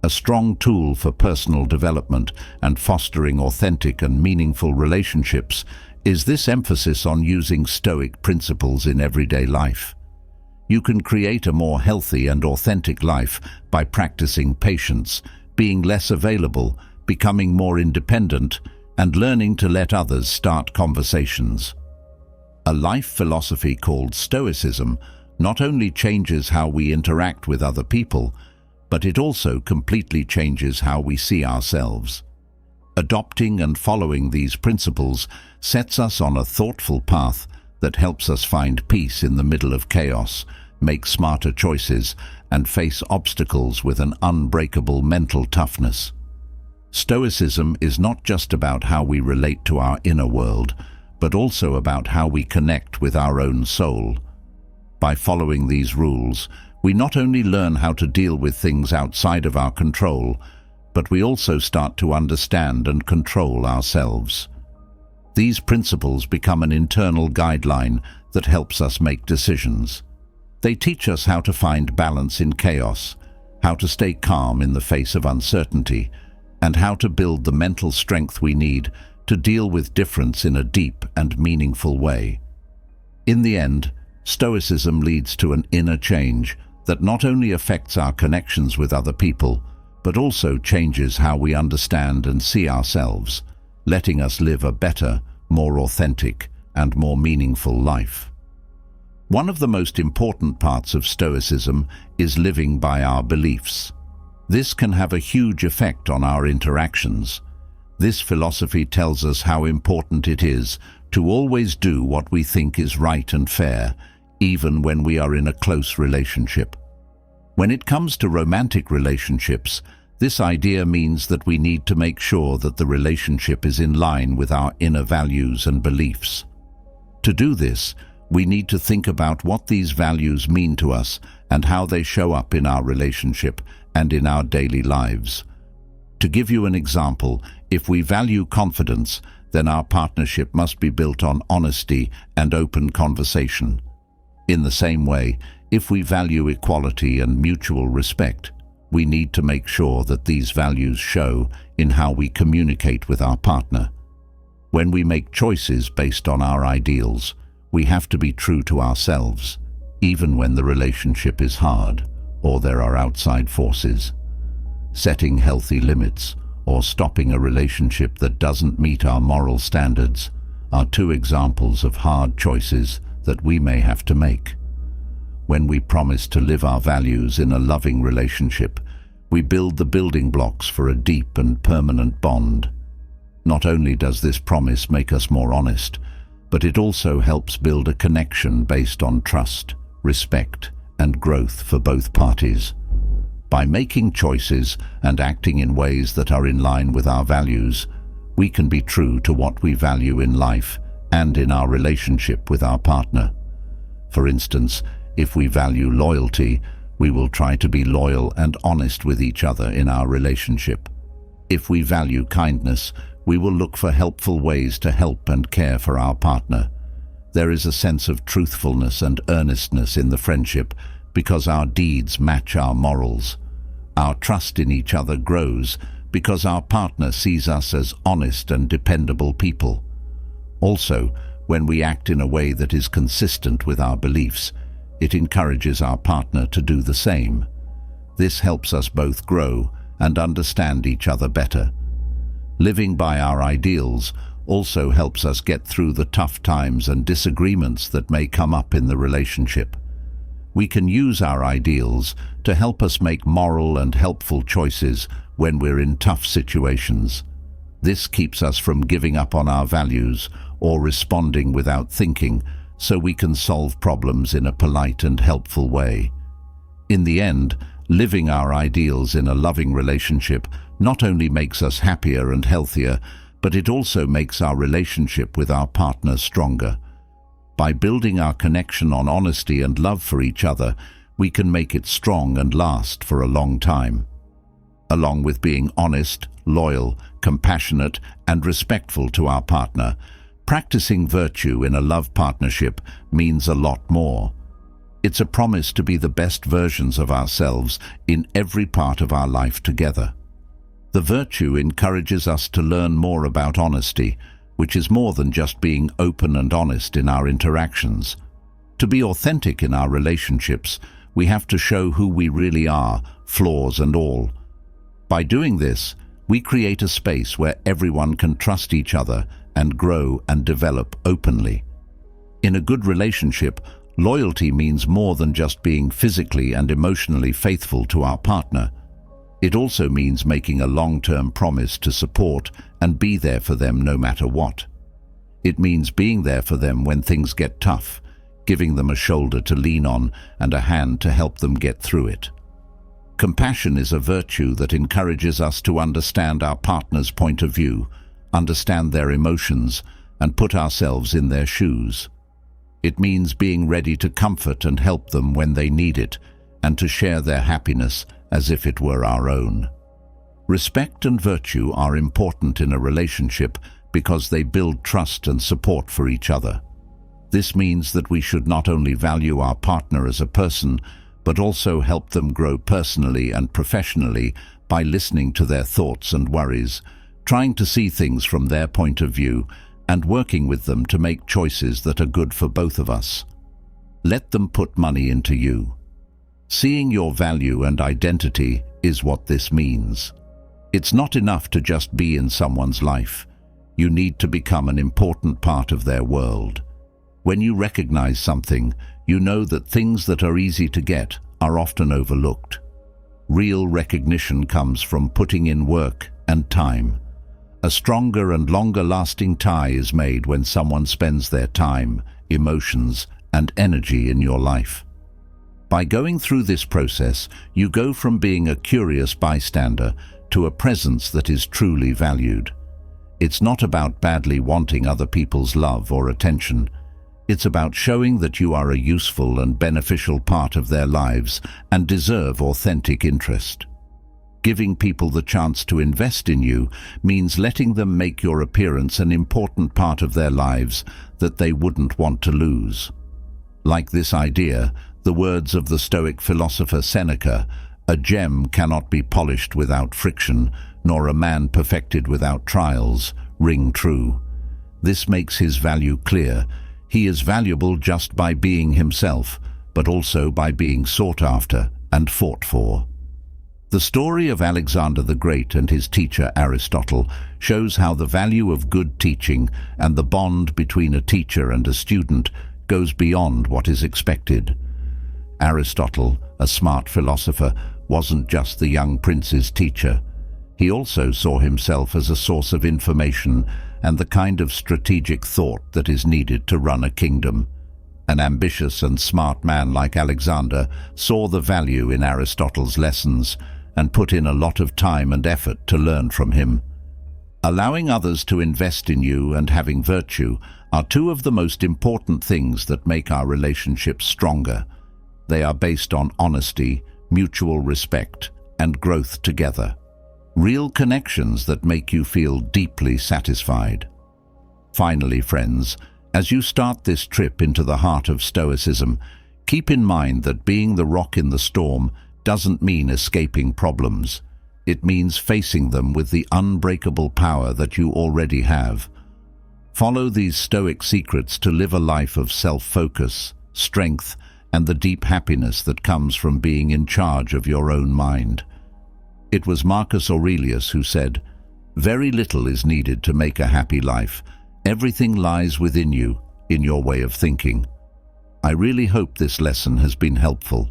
A strong tool for personal development and fostering authentic and meaningful relationships is this emphasis on using Stoic principles in everyday life. You can create a more healthy and authentic life by practicing patience, being less available, becoming more independent, and learning to let others start conversations. A life philosophy called Stoicism not only changes how we interact with other people, but it also completely changes how we see ourselves. Adopting and following these principles sets us on a thoughtful path that helps us find peace in the middle of chaos, make smarter choices, and face obstacles with an unbreakable mental toughness. Stoicism is not just about how we relate to our inner world, but also about how we connect with our own soul. By following these rules, we not only learn how to deal with things outside of our control, but we also start to understand and control ourselves. These principles become an internal guideline that helps us make decisions. They teach us how to find balance in chaos, how to stay calm in the face of uncertainty, and how to build the mental strength we need to deal with difference in a deep and meaningful way. In the end, Stoicism leads to an inner change that not only affects our connections with other people, but also changes how we understand and see ourselves, letting us live a better, more authentic, and more meaningful life. One of the most important parts of Stoicism is living by our beliefs. This can have a huge effect on our interactions. This philosophy tells us how important it is to always do what we think is right and fair, even when we are in a close relationship. When it comes to romantic relationships, this idea means that we need to make sure that the relationship is in line with our inner values and beliefs. To do this, we need to think about what these values mean to us and how they show up in our relationship and in our daily lives. To give you an example, if we value confidence, then our partnership must be built on honesty and open conversation. In the same way, if we value equality and mutual respect, we need to make sure that these values show in how we communicate with our partner. When we make choices based on our ideals, we have to be true to ourselves, even when the relationship is hard or there are outside forces. Setting healthy limits or stopping a relationship that doesn't meet our moral standards are two examples of hard choices that we may have to make. When we promise to live our values in a loving relationship, we build the building blocks for a deep and permanent bond. Not only does this promise make us more honest, but it also helps build a connection based on trust, respect, and growth for both parties. By making choices and acting in ways that are in line with our values, we can be true to what we value in life and in our relationship with our partner. For instance, if we value loyalty, we will try to be loyal and honest with each other in our relationship. If we value kindness, we will look for helpful ways to help and care for our partner. There is a sense of truthfulness and earnestness in the friendship because our deeds match our morals. Our trust in each other grows because our partner sees us as honest and dependable people. Also, when we act in a way that is consistent with our beliefs, it encourages our partner to do the same. This helps us both grow and understand each other better. Living by our ideals also helps us get through the tough times and disagreements that may come up in the relationship. We can use our ideals to help us make moral and helpful choices when we're in tough situations. This keeps us from giving up on our values or responding without thinking, so we can solve problems in a polite and helpful way. In the end, living our ideals in a loving relationship not only makes us happier and healthier, but it also makes our relationship with our partner stronger. By building our connection on honesty and love for each other, we can make it strong and last for a long time. Along with being honest, loyal, compassionate, and respectful to our partner, practicing virtue in a love partnership means a lot more. It's a promise to be the best versions of ourselves in every part of our life together. The virtue encourages us to learn more about honesty, which is more than just being open and honest in our interactions. To be authentic in our relationships, we have to show who we really are, flaws and all. By doing this, we create a space where everyone can trust each other and grow and develop openly. In a good relationship, loyalty means more than just being physically and emotionally faithful to our partner. It also means making a long-term promise to support and be there for them no matter what. It means being there for them when things get tough, giving them a shoulder to lean on and a hand to help them get through it. Compassion is a virtue that encourages us to understand our partner's point of view, understand their emotions, and put ourselves in their shoes. It means being ready to comfort and help them when they need it, and to share their happiness as if it were our own. Respect and virtue are important in a relationship because they build trust and support for each other. This means that we should not only value our partner as a person, but also help them grow personally and professionally by listening to their thoughts and worries, trying to see things from their point of view, and working with them to make choices that are good for both of us. Let them put money into you. Seeing your value and identity is what this means. It's not enough to just be in someone's life. You need to become an important part of their world. When you recognize something, you know that things that are easy to get are often overlooked. Real recognition comes from putting in work and time. A stronger and longer-lasting tie is made when someone spends their time, emotions, and energy in your life. By going through this process, you go from being a curious bystander to a presence that is truly valued. It's not about badly wanting other people's love or attention. It's about showing that you are a useful and beneficial part of their lives and deserve authentic interest. Giving people the chance to invest in you means letting them make your appearance an important part of their lives that they wouldn't want to lose. Like this idea, the words of the Stoic philosopher Seneca, "A gem cannot be polished without friction, nor a man perfected without trials," ring true. This makes his value clear. He is valuable just by being himself, but also by being sought after and fought for. The story of Alexander the Great and his teacher Aristotle shows how the value of good teaching and the bond between a teacher and a student goes beyond what is expected. Aristotle, a smart philosopher, wasn't just the young prince's teacher. He also saw himself as a source of information and the kind of strategic thought that is needed to run a kingdom. An ambitious and smart man like Alexander saw the value in Aristotle's lessons and put in a lot of time and effort to learn from him. Allowing others to invest in you and having virtue are two of the most important things that make our relationships stronger. They are based on honesty, mutual respect, and growth together. Real connections that make you feel deeply satisfied. Finally, friends, as you start this trip into the heart of Stoicism, keep in mind that being the rock in the storm doesn't mean escaping problems. It means facing them with the unbreakable power that you already have. Follow these Stoic secrets to live a life of self-focus, strength, and the deep happiness that comes from being in charge of your own mind. It was Marcus Aurelius who said, "Very little is needed to make a happy life. Everything lies within you, in your way of thinking." I really hope this lesson has been helpful.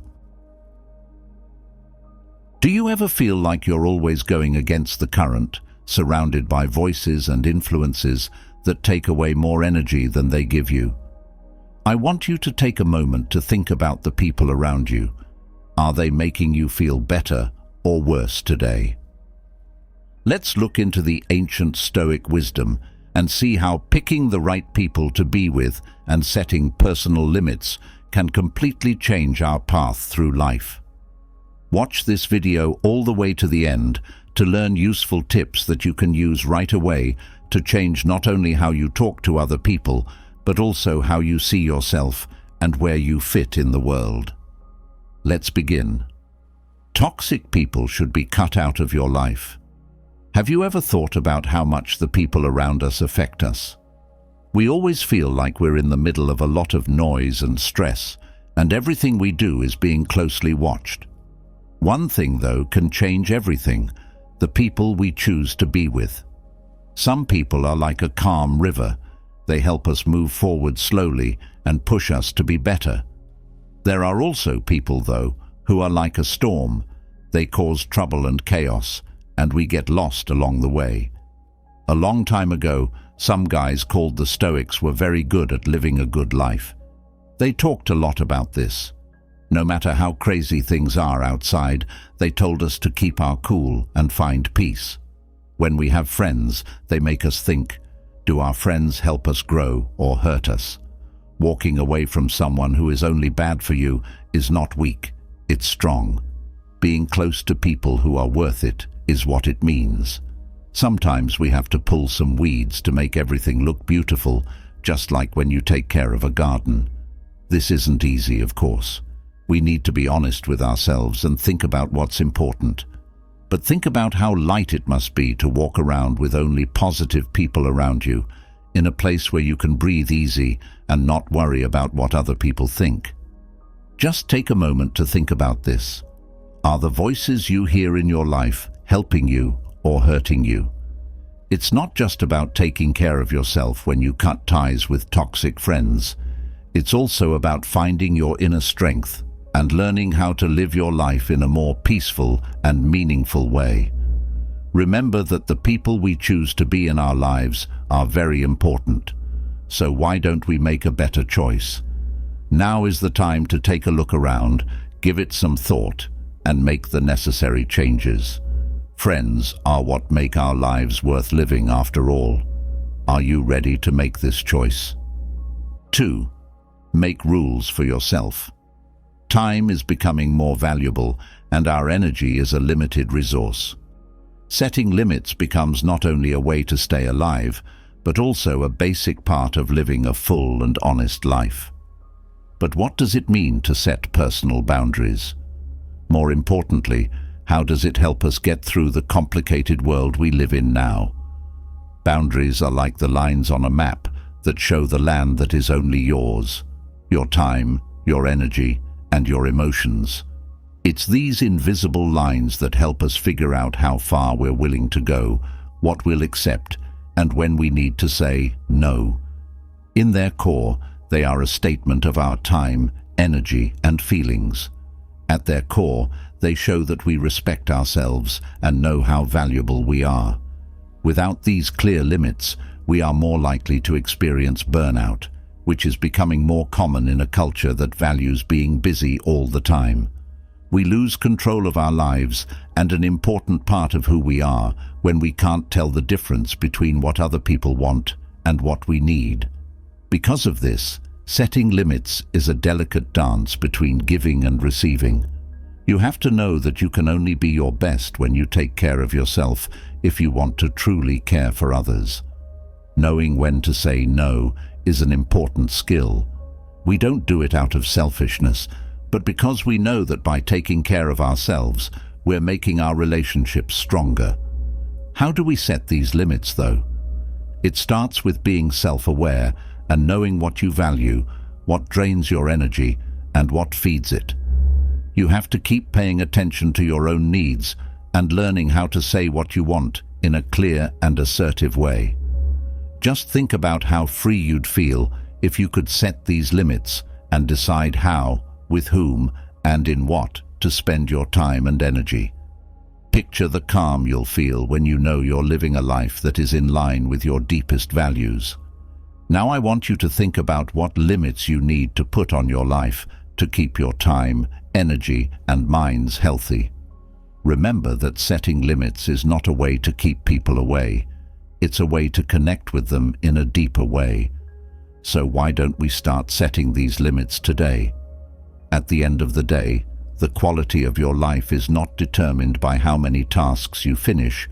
Do you ever feel like you're always going against the current, surrounded by voices and influences that take away more energy than they give you? I want you to take a moment to think about the people around you. Are they making you feel better or worse today? Let's look into the ancient Stoic wisdom and see how picking the right people to be with and setting personal limits can completely change our path through life. Watch this video all the way to the end to learn useful tips that you can use right away to change not only how you talk to other people, but also how you see yourself and where you fit in the world. Let's begin. Toxic people should be cut out of your life. Have you ever thought about how much the people around us affect us? We always feel like we're in the middle of a lot of noise and stress, and everything we do is being closely watched. One thing, though, can change everything: the people we choose to be with. Some people are like a calm river. They help us move forward slowly and push us to be better. There are also people, though, who are like a storm. They cause trouble and chaos, and we get lost along the way. A long time ago, Some guys called the Stoics were very good at living a good life. They talked a lot about this. No matter how crazy things are outside, they told us to keep our cool and find peace. When we have friends, they make us think, do our friends help us grow or hurt us? Walking away from someone who is only bad for you is not weak, it's strong. Being close to people who are worth it is what it means. Sometimes we have to pull some weeds to make everything look beautiful, just like when you take care of a garden. This isn't easy, of course. We need to be honest with ourselves and think about what's important. But think about how light it must be to walk around with only positive people around you, in a place where you can breathe easy and not worry about what other people think. Just take a moment to think about this. Are the voices you hear in your life helping you or hurting you? It's not just about taking care of yourself when you cut ties with toxic friends. It's also about finding your inner strength and learning how to live your life in a more peaceful and meaningful way. Remember that the people we choose to be in our lives are very important. So why don't we make a better choice? Now is the time to take a look around, give it some thought, and make the necessary changes. Friends are what make our lives worth living after all. Are you ready to make this choice? 2. Make rules for yourself. Time is becoming more valuable, and our energy is a limited resource. Setting limits becomes not only a way to stay alive, but also a basic part of living a full and honest life. But what does it mean to set personal boundaries? More importantly, how does it help us get through the complicated world we live in now? Boundaries are like the lines on a map that show the land that is only yours, your time, your energy, and your emotions. It's these invisible lines that help us figure out how far we're willing to go, what we'll accept, and when we need to say no. In their core, they are a statement of our time, energy, and feelings. At their core, they show that we respect ourselves and know how valuable we are. Without these clear limits, we are more likely to experience burnout, which is becoming more common in a culture that values being busy all the time. We lose control of our lives and an important part of who we are when we can't tell the difference between what other people want and what we need. Because of this, setting limits is a delicate dance between giving and receiving. You have to know that you can only be your best when you take care of yourself if you want to truly care for others. Knowing when to say no is an important skill. We don't do it out of selfishness, but because we know that by taking care of ourselves, we're making our relationships stronger. How do we set these limits, though? It starts with being self-aware and knowing what you value, what drains your energy, and what feeds it. You have to keep paying attention to your own needs and learning how to say what you want in a clear and assertive way. Just think about how free you'd feel if you could set these limits and decide how, with whom, and in what to spend your time and energy. Picture the calm you'll feel when you know you're living a life that is in line with your deepest values. Now I want you to think about what limits you need to put on your life to keep your time, energy, and minds healthy. Remember that setting limits is not a way to keep people away. It's a way to connect with them in a deeper way. So why don't we start setting these limits today? At the end of the day, the quality of your life is not determined by how many tasks you finish,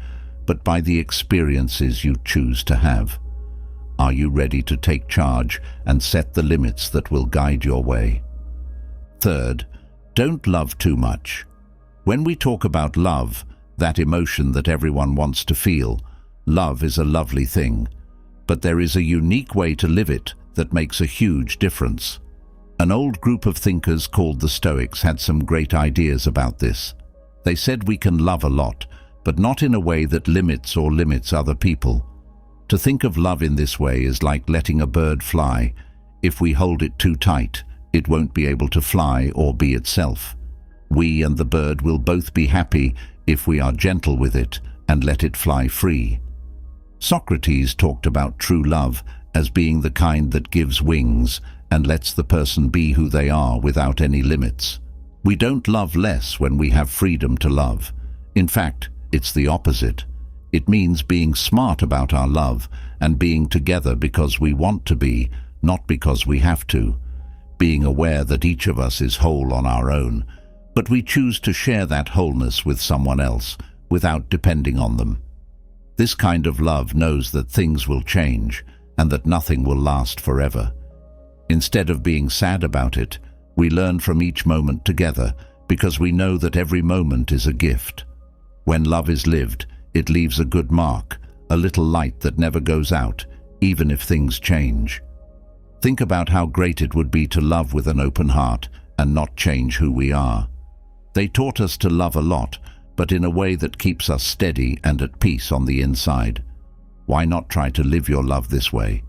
but by the experiences you choose to have. Are you ready to take charge and set the limits that will guide your way? Third, don't love too much. When we talk about love, that emotion that everyone wants to feel, love is a lovely thing, but there is a unique way to live it that makes a huge difference. An old group of thinkers called the Stoics had some great ideas about this. They said we can love a lot, but not in a way that limits or limits other people. To think of love in this way is like letting a bird fly. If we hold it too tight, it won't be able to fly or be itself. We and the bird will both be happy if we are gentle with it and let it fly free. Socrates talked about true love as being the kind that gives wings and lets the person be who they are without any limits. We don't love less when we have freedom to love. In fact, it's the opposite. It means being smart about our love and being together because we want to be, not because we have to. Being aware that each of us is whole on our own, but we choose to share that wholeness with someone else without depending on them. This kind of love knows that things will change and that nothing will last forever. Instead of being sad about it, we learn from each moment together because we know that every moment is a gift. When love is lived, it leaves a good mark, a little light that never goes out, even if things change. Think about how great it would be to love with an open heart and not change who we are. They taught us to love a lot, but in a way that keeps us steady and at peace on the inside. Why not try to live your love this way?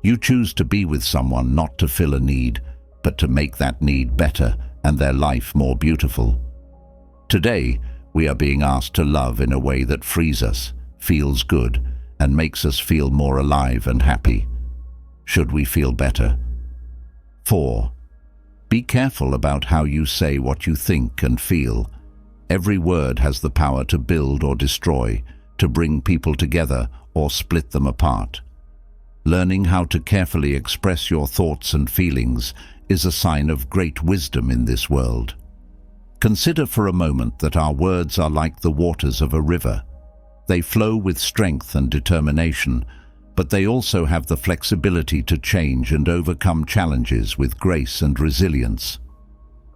You choose to be with someone not to fill a need, but to make that need better and their life more beautiful. Today, we are being asked to love in a way that frees us, feels good, and makes us feel more alive and happy. Should we feel better? 4. Be careful about how you say what you think and feel. Every word has the power to build or destroy, to bring people together or split them apart. Learning how to carefully express your thoughts and feelings is a sign of great wisdom in this world. Consider for a moment that our words are like the waters of a river. They flow with strength and determination, but they also have the flexibility to change and overcome challenges with grace and resilience.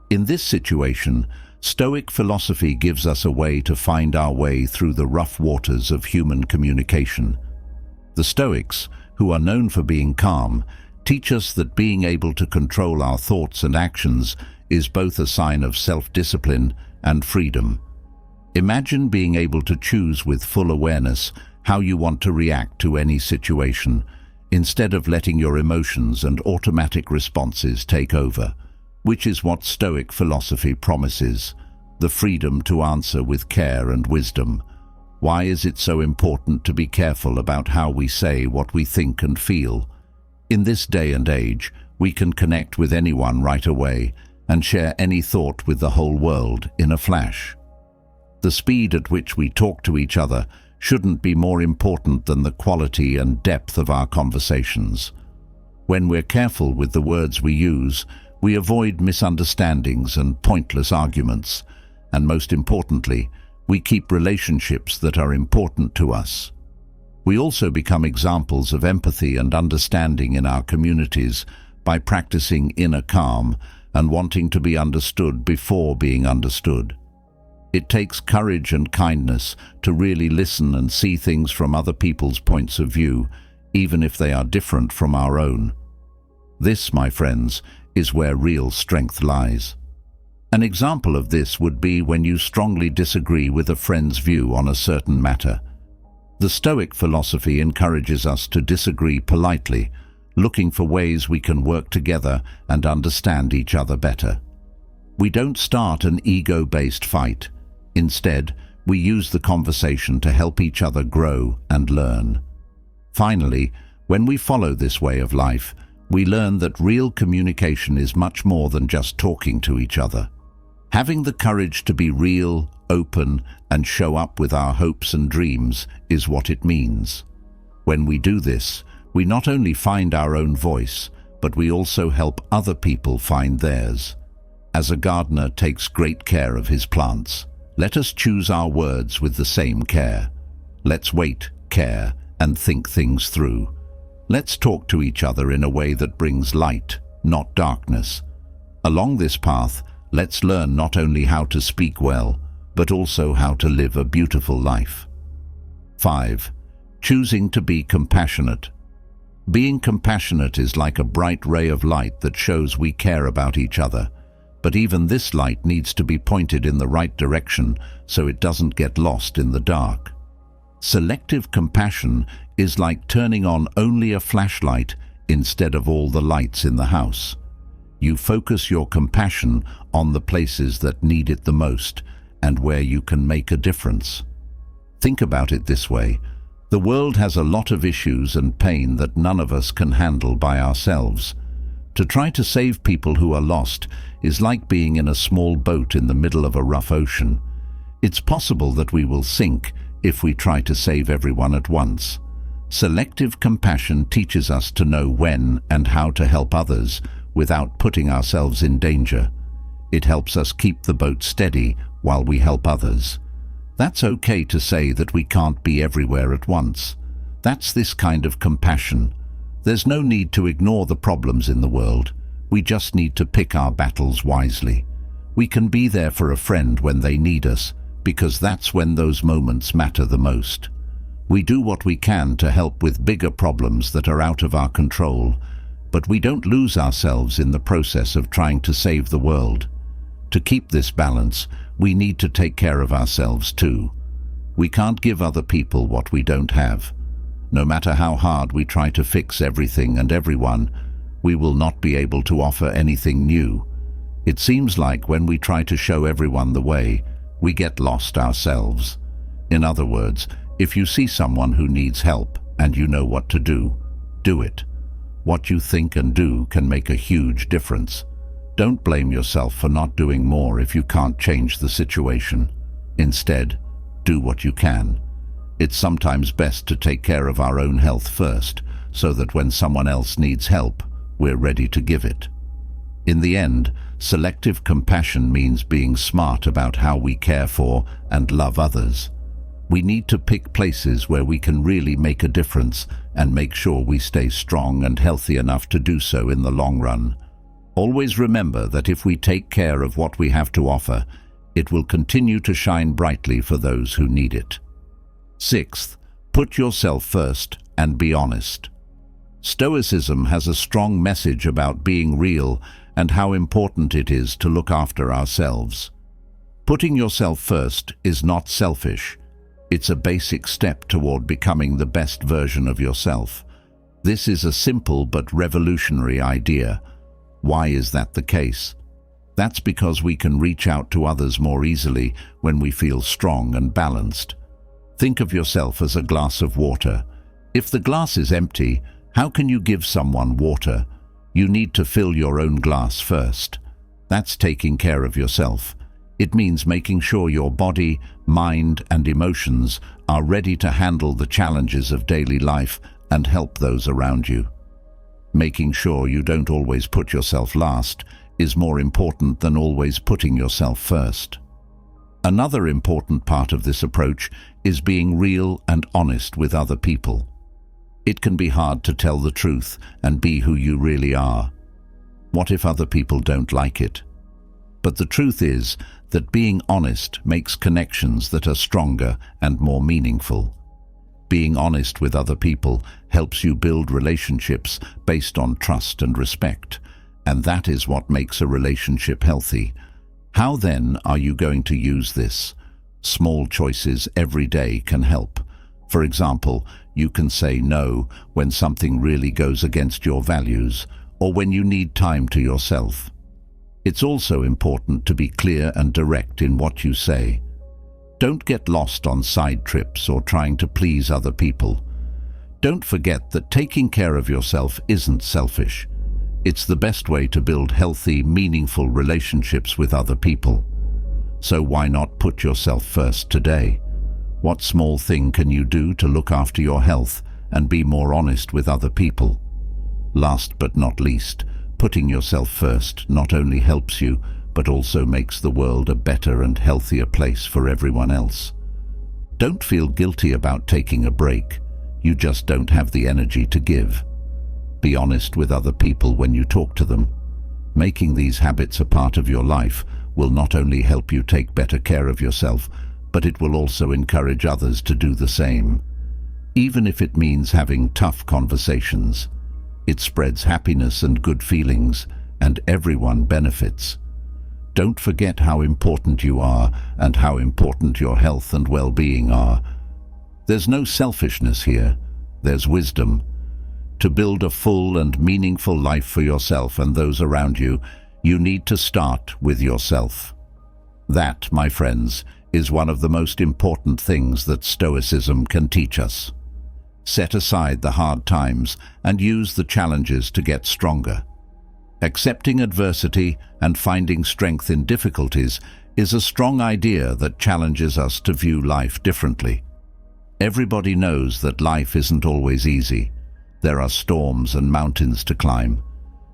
In this situation, Stoic philosophy gives us a way to find our way through the rough waters of human communication. The Stoics, who are known for being calm, teach us that being able to control our thoughts and actions is both a sign of self-discipline and freedom. Imagine being able to choose with full awareness how you want to react to any situation, instead of letting your emotions and automatic responses take over, which is what Stoic philosophy promises, the freedom to answer with care and wisdom. Why is it so important to be careful about how we say what we think and feel? In this day and age, we can connect with anyone right away and share any thought with the whole world in a flash. The speed at which we talk to each other shouldn't be more important than the quality and depth of our conversations. When we're careful with the words we use, we avoid misunderstandings and pointless arguments, and most importantly, we keep relationships that are important to us. We also become examples of empathy and understanding in our communities by practicing inner calm and wanting to be understood before being understood. It takes courage and kindness to really listen and see things from other people's points of view, even if they are different from our own. This, my friends, is where real strength lies. An example of this would be when you strongly disagree with a friend's view on a certain matter. The Stoic philosophy encourages us to disagree politely, looking for ways we can work together and understand each other better. We don't start an ego-based fight. Instead, we use the conversation to help each other grow and learn. Finally, when we follow this way of life, we learn that real communication is much more than just talking to each other. Having the courage to be real, open, and show up with our hopes and dreams is what it means. When we do this, we not only find our own voice, but we also help other people find theirs. As a gardener takes great care of his plants, let us choose our words with the same care. Let's wait, care, and think things through. Let's talk to each other in a way that brings light, not darkness. Along this path, let's learn not only how to speak well, but also how to live a beautiful life. 5. Choosing to be compassionate. Being compassionate is like a bright ray of light that shows we care about each other. But even this light needs to be pointed in the right direction so it doesn't get lost in the dark. Selective compassion is like turning on only a flashlight instead of all the lights in the house. You focus your compassion on the places that need it the most and where you can make a difference. Think about it this way. The world has a lot of issues and pain that none of us can handle by ourselves. To try to save people who are lost is like being in a small boat in the middle of a rough ocean. It's possible that we will sink if we try to save everyone at once. Selective compassion teaches us to know when and how to help others without putting ourselves in danger. It helps us keep the boat steady while we help others. That's okay to say that we can't be everywhere at once. That's this kind of compassion. There's no need to ignore the problems in the world. We just need to pick our battles wisely. We can be there for a friend when they need us, because that's when those moments matter the most. We do what we can to help with bigger problems that are out of our control, but we don't lose ourselves in the process of trying to save the world. To keep this balance, we need to take care of ourselves too. We can't give other people what we don't have. No matter how hard we try to fix everything and everyone, we will not be able to offer anything new. It seems like when we try to show everyone the way, we get lost ourselves. In other words, if you see someone who needs help and you know what to do, do it. What you think and do can make a huge difference. Don't blame yourself for not doing more if you can't change the situation. Instead, do what you can. It's sometimes best to take care of our own health first, so that when someone else needs help, we're ready to give it. In the end, selective compassion means being smart about how we care for and love others. We need to pick places where we can really make a difference and make sure we stay strong and healthy enough to do so in the long run. Always remember that if we take care of what we have to offer, it will continue to shine brightly for those who need it. Sixth, put yourself first and be honest. Stoicism has a strong message about being real and how important it is to look after ourselves. Putting yourself first is not selfish. It's a basic step toward becoming the best version of yourself. This is a simple but revolutionary idea. Why is that the case? That's because we can reach out to others more easily when we feel strong and balanced. Think of yourself as a glass of water. If the glass is empty, how can you give someone water? You need to fill your own glass first. That's taking care of yourself. It means making sure your body, mind, and emotions are ready to handle the challenges of daily life and help those around you. Making sure you don't always put yourself last is more important than always putting yourself first. Another important part of this approach is being real and honest with other people. It can be hard to tell the truth and be who you really are. What if other people don't like it? But the truth is that being honest makes connections that are stronger and more meaningful. Being honest with other people helps you build relationships based on trust and respect, and that is what makes a relationship healthy. How then are you going to use this? Small choices every day can help. For example, you can say no when something really goes against your values, or when you need time to yourself. It's also important to be clear and direct in what you say. Don't get lost on side trips or trying to please other people. Don't forget that taking care of yourself isn't selfish. It's the best way to build healthy, meaningful relationships with other people. So why not put yourself first today? What small thing can you do to look after your health and be more honest with other people? Last but not least, putting yourself first not only helps you, but also makes the world a better and healthier place for everyone else. Don't feel guilty about taking a break. You just don't have the energy to give. Be honest with other people when you talk to them. Making these habits a part of your life will not only help you take better care of yourself, but it will also encourage others to do the same. Even if it means having tough conversations, it spreads happiness and good feelings, and everyone benefits. Don't forget how important you are and how important your health and well-being are. There's no selfishness here, there's wisdom. To build a full and meaningful life for yourself and those around you, you need to start with yourself. That, my friends, is one of the most important things that Stoicism can teach us. set aside the hard times, and use the challenges to get stronger. Accepting adversity and finding strength in difficulties is a strong idea that challenges us to view life differently. Everybody knows that life isn't always easy. There are storms and mountains to climb.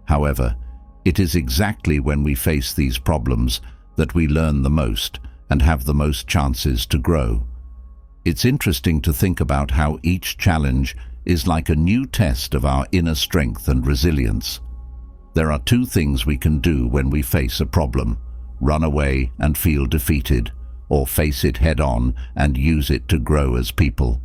However, it is exactly when we face these problems that we learn the most and have the most chances to grow. It's interesting to think about how each challenge is like a new test of our inner strength and resilience. There are two things we can do when we face a problem: run away and feel defeated, or face it head-on and use it to grow as people.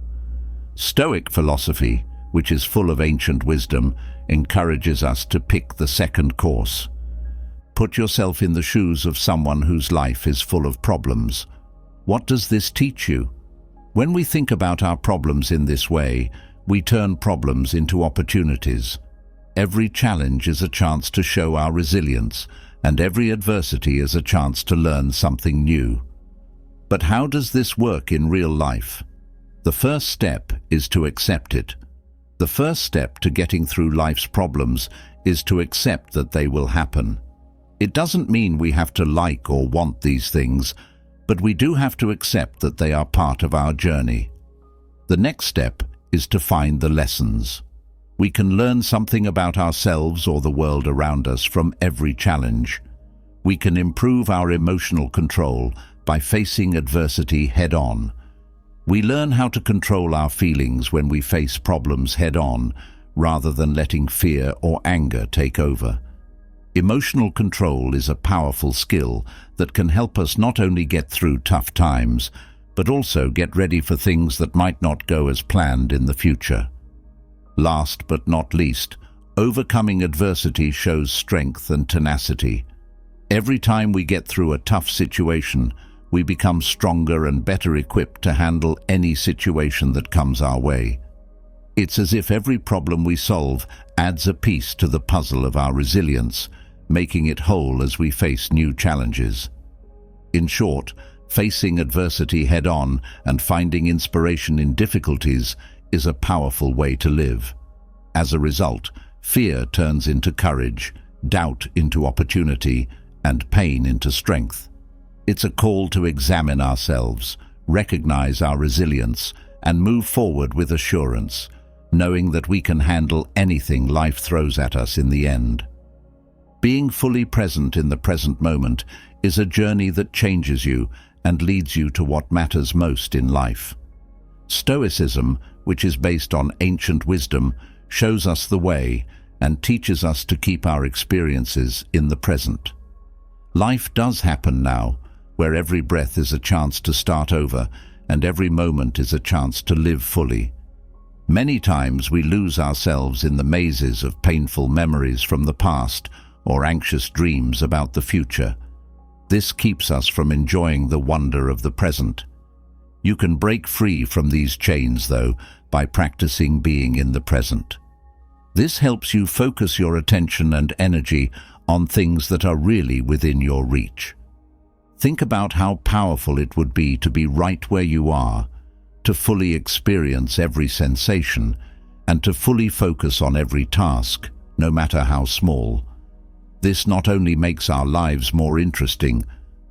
Stoic philosophy, which is full of ancient wisdom, encourages us to pick the second course. Put yourself in the shoes of someone whose life is full of problems. What does this teach you? When we think about our problems in this way, we turn problems into opportunities. Every challenge is a chance to show our resilience, and every adversity is a chance to learn something new. But how does this work in real life? The first step is to accept it. The first step to getting through life's problems is to accept that they will happen. It doesn't mean we have to like or want these things, but we do have to accept that they are part of our journey. The next step is to find the lessons. We can learn something about ourselves or the world around us from every challenge. We can improve our emotional control by facing adversity head-on. We learn how to control our feelings when we face problems head-on, rather than letting fear or anger take over. Emotional control is a powerful skill that can help us not only get through tough times, but also get ready for things that might not go as planned in the future. Last but not least, overcoming adversity shows strength and tenacity. Every time we get through a tough situation, we become stronger and better equipped to handle any situation that comes our way. It's as if every problem we solve adds a piece to the puzzle of our resilience, making it whole as we face new challenges. In short, facing adversity head-on and finding inspiration in difficulties is a powerful way to live. As a result, fear turns into courage, doubt into opportunity, and pain into strength. It's a call to examine ourselves, recognize our resilience, and move forward with assurance, knowing that we can handle anything life throws at us in the end. Being fully present in the present moment is a journey that changes you and leads you to what matters most in life. Stoicism, which is based on ancient wisdom, shows us the way and teaches us to keep our experiences in the present. Life does happen now, where every breath is a chance to start over and every moment is a chance to live fully. Many times we lose ourselves in the mazes of painful memories from the past or anxious dreams about the future. This keeps us from enjoying the wonder of the present. You can break free from these chains, though, by practicing being in the present. This helps you focus your attention and energy on things that are really within your reach. Think about how powerful it would be to be right where you are, to fully experience every sensation, and to fully focus on every task, no matter how small. This not only makes our lives more interesting,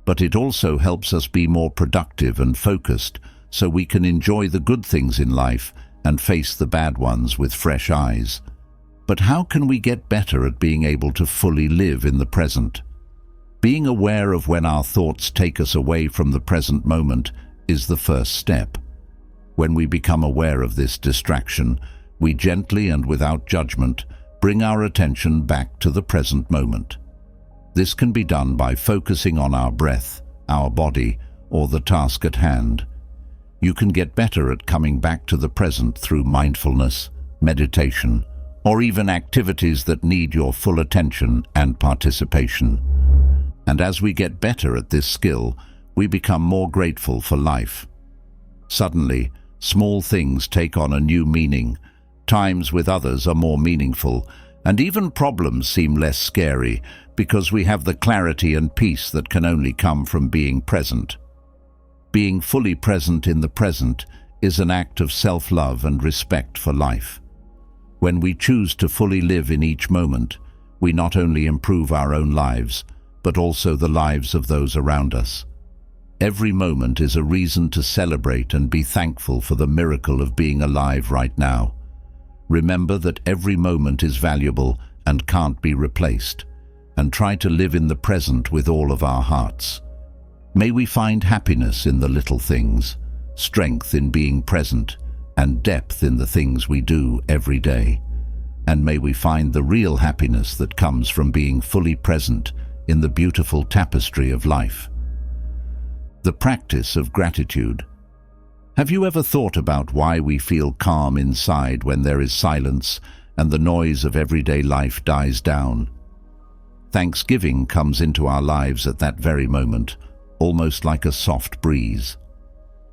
but it also helps us be more productive and focused, so we can enjoy the good things in life and face the bad ones with fresh eyes. But how can we get better at being able to fully live in the present? Being aware of when our thoughts take us away from the present moment is the first step. When we become aware of this distraction, we gently and without judgment bring our attention back to the present moment. This can be done by focusing on our breath, our body, or the task at hand. You can get better at coming back to the present through mindfulness, meditation, or even activities that need your full attention and participation. And as we get better at this skill, we become more grateful for life. Suddenly, small things take on a new meaning. Times with others are more meaningful, and even problems seem less scary because we have the clarity and peace that can only come from being present. Being fully present in the present is an act of self-love and respect for life. When we choose to fully live in each moment, we not only improve our own lives, but also the lives of those around us. Every moment is a reason to celebrate and be thankful for the miracle of being alive right now. Remember that every moment is valuable and can't be replaced, and try to live in the present with all of our hearts. May we find happiness in the little things, strength in being present, and depth in the things we do every day. And may we find the real happiness that comes from being fully present in the beautiful tapestry of life. The practice of gratitude. Have you ever thought about why we feel calm inside when there is silence and the noise of everyday life dies down? Thanksgiving comes into our lives at that very moment, almost like a soft breeze.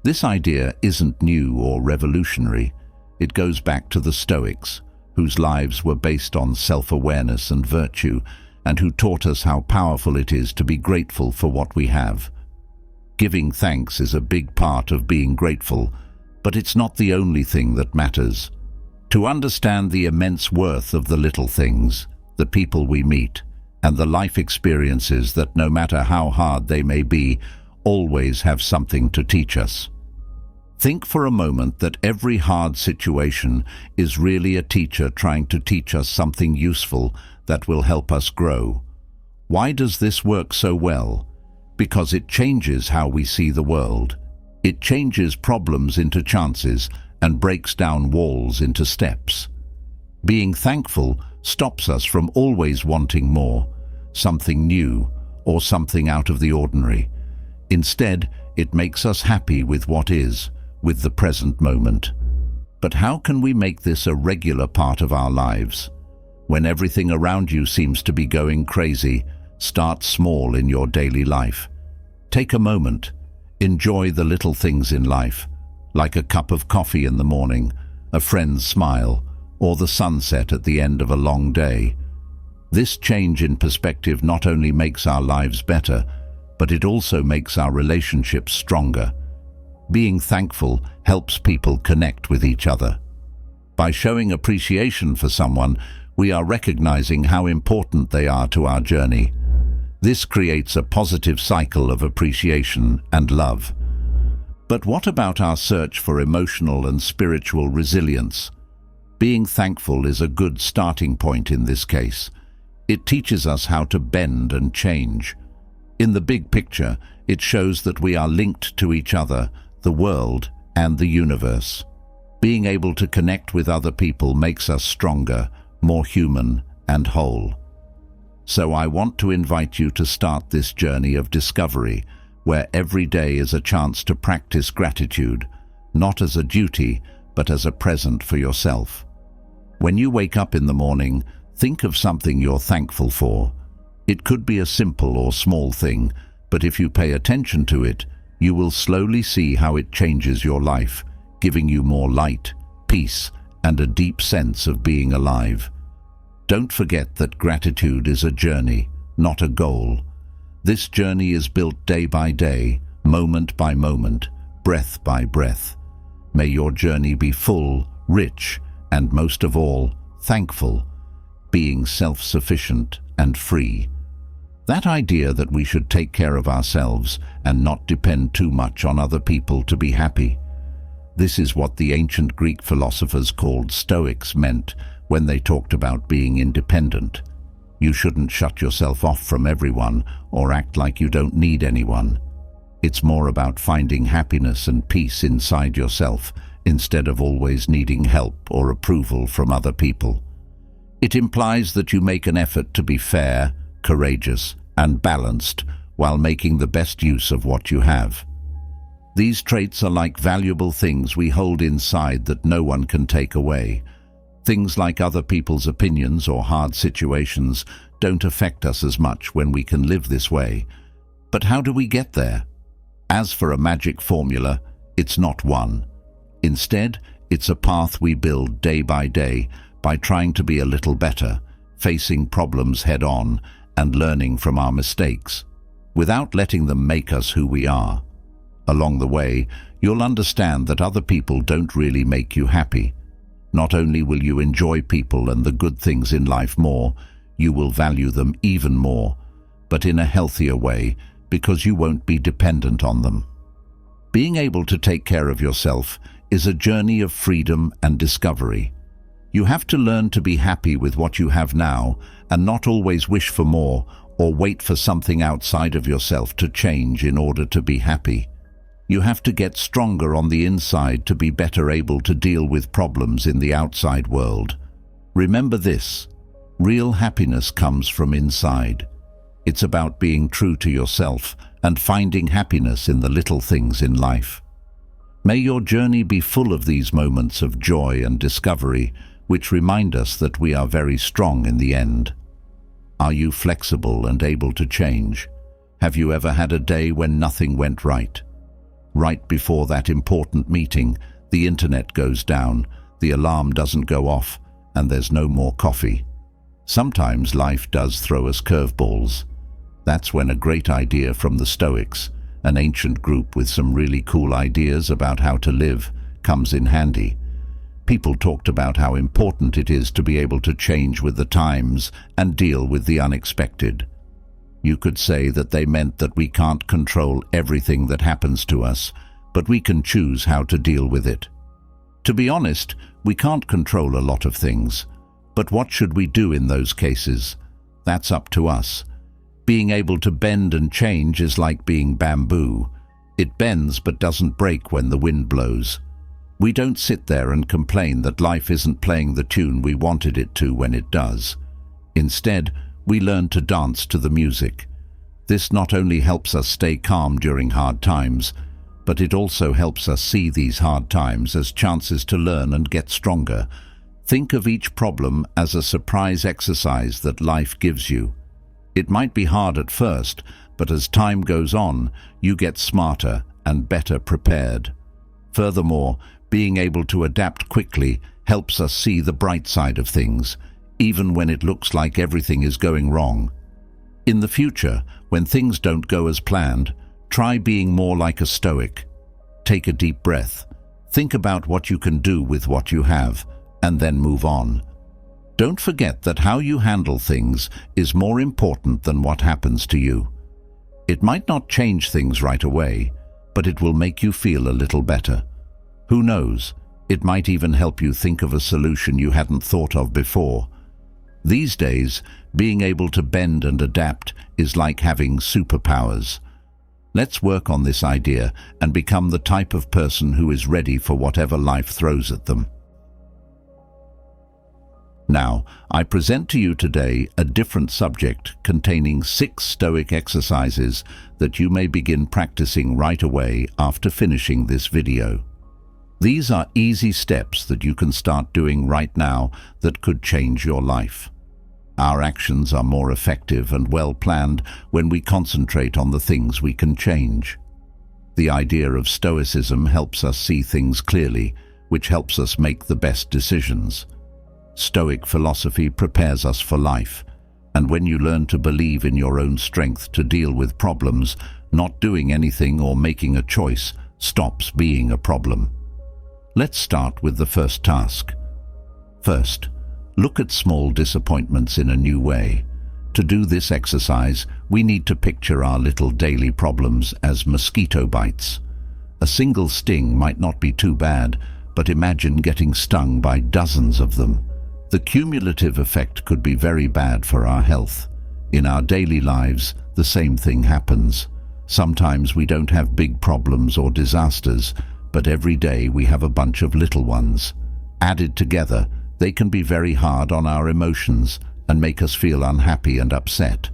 This idea isn't new or revolutionary. It goes back to the Stoics, whose lives were based on self-awareness and virtue, and who taught us how powerful it is to be grateful for what we have. Giving thanks is a big part of being grateful, but it's not the only thing that matters. To understand the immense worth of the little things, the people we meet, and the life experiences that, no matter how hard they may be, always have something to teach us. Think for a moment that every hard situation is really a teacher trying to teach us something useful that will help us grow. Why does this work so well? Because it changes how we see the world. It changes problems into chances and breaks down walls into steps. Being thankful stops us from always wanting more, something new, or something out of the ordinary. Instead, it makes us happy with what is, with the present moment. But how can we make this a regular part of our lives? When everything around you seems to be going crazy, start small in your daily life. Take a moment. Enjoy the little things in life, like a cup of coffee in the morning, a friend's smile, or the sunset at the end of a long day. This change in perspective not only makes our lives better, but it also makes our relationships stronger. Being thankful helps people connect with each other. By showing appreciation for someone, we are recognizing how important they are to our journey. This creates a positive cycle of appreciation and love. But what about our search for emotional and spiritual resilience? Being thankful is a good starting point in this case. It teaches us how to bend and change. In the big picture, it shows that we are linked to each other, the world, and the universe. Being able to connect with other people makes us stronger, more human, and whole. So I want to invite you to start this journey of discovery, where every day is a chance to practice gratitude, not as a duty, but as a present for yourself. When you wake up in the morning, think of something you're thankful for. It could be a simple or small thing, but if you pay attention to it, you will slowly see how it changes your life, giving you more light, peace, and a deep sense of being alive. Don't forget that gratitude is a journey, not a goal. This journey is built day by day, moment by moment, breath by breath. May your journey be full, rich, and most of all, thankful, being self-sufficient and free. That idea that we should take care of ourselves and not depend too much on other people to be happy. This is what the ancient Greek philosophers called Stoics meant when they talked about being independent. You shouldn't shut yourself off from everyone or act like you don't need anyone. It's more about finding happiness and peace inside yourself instead of always needing help or approval from other people. It implies that you make an effort to be fair, courageous, and balanced while making the best use of what you have. These traits are like valuable things we hold inside that no one can take away. Things like other people's opinions or hard situations don't affect us as much when we can live this way. But how do we get there? As for a magic formula, it's not one. Instead, it's a path we build day by day by trying to be a little better, facing problems head-on, and learning from our mistakes, without letting them make us who we are. Along the way, you'll understand that other people don't really make you happy. Not only will you enjoy people and the good things in life more, you will value them even more, but in a healthier way, because you won't be dependent on them. Being able to take care of yourself is a journey of freedom and discovery. You have to learn to be happy with what you have now and not always wish for more or wait for something outside of yourself to change in order to be happy. You have to get stronger on the inside to be better able to deal with problems in the outside world. Remember this: real happiness comes from inside. It's about being true to yourself and finding happiness in the little things in life. May your journey be full of these moments of joy and discovery, which remind us that we are very strong in the end. Are you flexible and able to change? Have you ever had a day when nothing went right? Right before that important meeting, the internet goes down, the alarm doesn't go off, and there's no more coffee. Sometimes life does throw us curveballs. That's when a great idea from the Stoics, an ancient group with some really cool ideas about how to live, comes in handy. People talked about how important it is to be able to change with the times and deal with the unexpected. You could say that they meant that we can't control everything that happens to us, but we can choose how to deal with it. To be honest, we can't control a lot of things, but what should we do in those cases? That's up to us. Being able to bend and change is like being bamboo. It bends but doesn't break when the wind blows. We don't sit there and complain that life isn't playing the tune we wanted it to when it does. Instead, we learn to dance to the music. This not only helps us stay calm during hard times, but it also helps us see these hard times as chances to learn and get stronger. Think of each problem as a surprise exercise that life gives you. It might be hard at first, but as time goes on, you get smarter and better prepared. Furthermore, being able to adapt quickly helps us see the bright side of things, even when it looks like everything is going wrong. In the future, when things don't go as planned, try being more like a Stoic. Take a deep breath. Think about what you can do with what you have, and then move on. Don't forget that how you handle things is more important than what happens to you. It might not change things right away, but it will make you feel a little better. Who knows, it might even help you think of a solution you hadn't thought of before. These days, being able to bend and adapt is like having superpowers. Let's work on this idea and become the type of person who is ready for whatever life throws at them. Now, I present to you today a different subject containing 6 Stoic exercises that you may begin practicing right away after finishing this video. These are easy steps that you can start doing right now that could change your life. Our actions are more effective and well-planned when we concentrate on the things we can change. The idea of Stoicism helps us see things clearly, which helps us make the best decisions. Stoic philosophy prepares us for life, and when you learn to believe in your own strength to deal with problems, not doing anything or making a choice stops being a problem. Let's start with the first task. First, look at small disappointments in a new way. To do this exercise, we need to picture our little daily problems as mosquito bites. A single sting might not be too bad, but imagine getting stung by dozens of them. The cumulative effect could be very bad for our health. In our daily lives, the same thing happens. Sometimes we don't have big problems or disasters, but every day we have a bunch of little ones. Added together, they can be very hard on our emotions and make us feel unhappy and upset.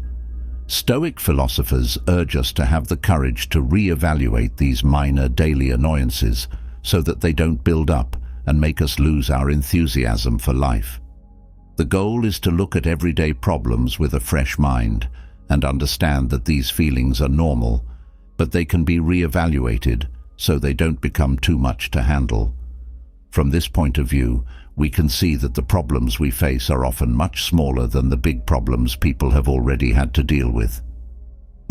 Stoic philosophers urge us to have the courage to re-evaluate these minor daily annoyances so that they don't build up and make us lose our enthusiasm for life. The goal is to look at everyday problems with a fresh mind and understand that these feelings are normal, but they can be re-evaluated so they don't become too much to handle. From this point of view, we can see that the problems we face are often much smaller than the big problems people have already had to deal with.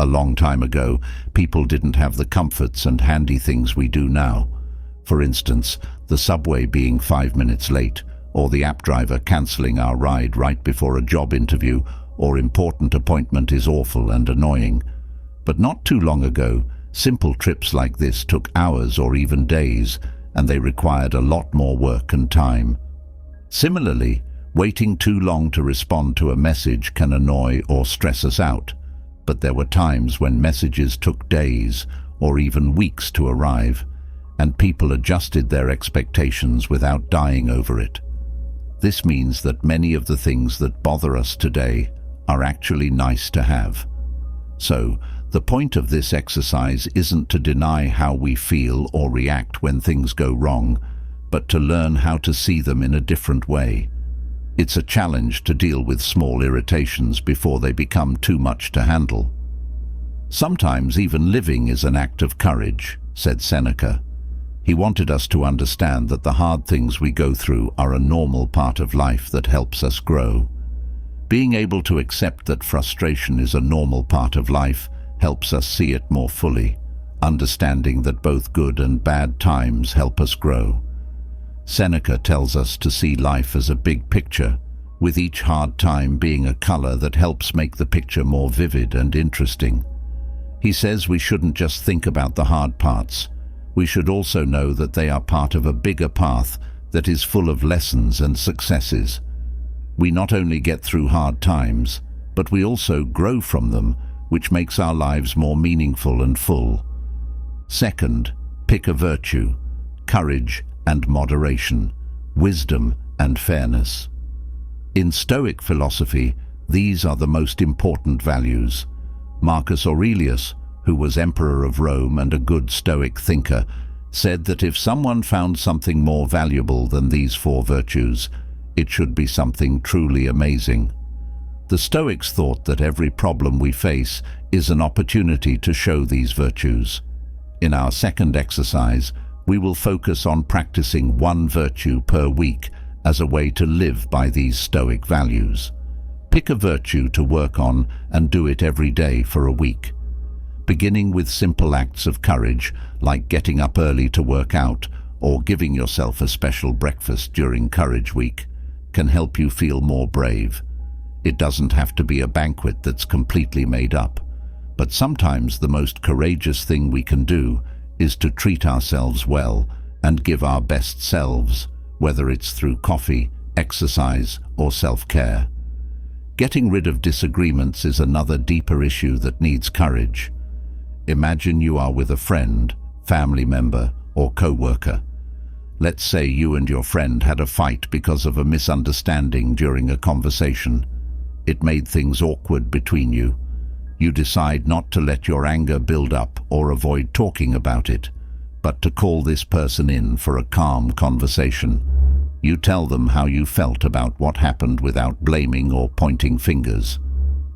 A long time ago, people didn't have the comforts and handy things we do now. For instance, the subway being 5 minutes late, or the app driver cancelling our ride right before a job interview or important appointment is awful and annoying. But not too long ago, simple trips like this took hours or even days, and they required a lot more work and time. Similarly, waiting too long to respond to a message can annoy or stress us out, but there were times when messages took days or even weeks to arrive, and people adjusted their expectations without dying over it. This means that many of the things that bother us today are actually nice to have. So, the point of this exercise isn't to deny how we feel or react when things go wrong, but to learn how to see them in a different way. It's a challenge to deal with small irritations before they become too much to handle. Sometimes even living is an act of courage, said Seneca. He wanted us to understand that the hard things we go through are a normal part of life that helps us grow. Being able to accept that frustration is a normal part of life helps us see it more fully, understanding that both good and bad times help us grow. Seneca tells us to see life as a big picture, with each hard time being a color that helps make the picture more vivid and interesting. He says we shouldn't just think about the hard parts. We should also know that they are part of a bigger path that is full of lessons and successes. We not only get through hard times, but we also grow from them, which makes our lives more meaningful and full. Second, pick a virtue: courage and moderation, wisdom and fairness. In Stoic philosophy, these are the most important values. Marcus Aurelius, who was emperor of Rome and a good Stoic thinker, said that if someone found something more valuable than these 4 virtues, it should be something truly amazing. The Stoics thought that every problem we face is an opportunity to show these virtues. In our second exercise, we will focus on practicing 1 virtue per week as a way to live by these Stoic values. Pick a virtue to work on and do it every day for a week. Beginning with simple acts of courage, like getting up early to work out or giving yourself a special breakfast during Courage Week, can help you feel more brave. It doesn't have to be a banquet that's completely made up, but sometimes the most courageous thing we can do is to treat ourselves well and give our best selves, whether it's through coffee, exercise, or self-care. Getting rid of disagreements is another deeper issue that needs courage. Imagine you are with a friend, family member, or co-worker. Let's say you and your friend had a fight because of a misunderstanding during a conversation. It made things awkward between you. You decide not to let your anger build up or avoid talking about it, but to call this person in for a calm conversation. You tell them how you felt about what happened without blaming or pointing fingers.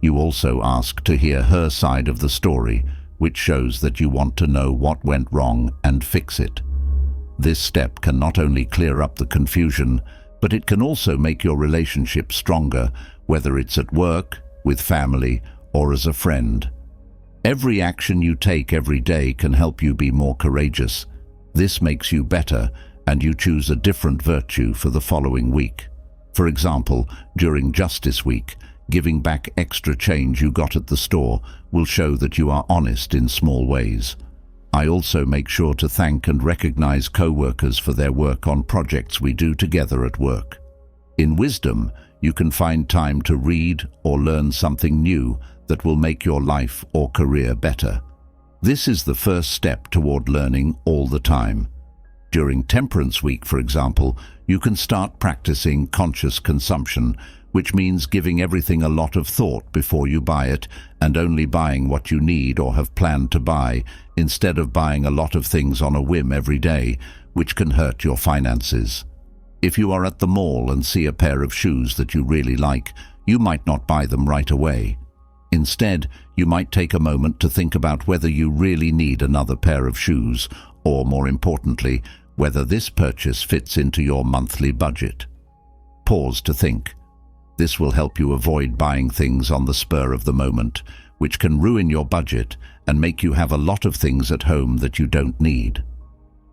You also ask to hear her side of the story, which shows that you want to know what went wrong and fix it. This step can not only clear up the confusion, but it can also make your relationship stronger, whether it's at work, with family, or as a friend. Every action you take every day can help you be more courageous. This makes you better, and you choose a different virtue for the following week. For example, during Justice Week, giving back extra change you got at the store will show that you are honest in small ways. I also make sure to thank and recognize co-workers for their work on projects we do together at work. In wisdom, you can find time to read or learn something new that will make your life or career better. This is the first step toward learning all the time. During Temperance Week, for example, you can start practicing conscious consumption, which means giving everything a lot of thought before you buy it and only buying what you need or have planned to buy, instead of buying a lot of things on a whim every day, which can hurt your finances. If you are at the mall and see a pair of shoes that you really like, you might not buy them right away. Instead, you might take a moment to think about whether you really need another pair of shoes, or more importantly, whether this purchase fits into your monthly budget. Pause to think. This will help you avoid buying things on the spur of the moment, which can ruin your budget and make you have a lot of things at home that you don't need.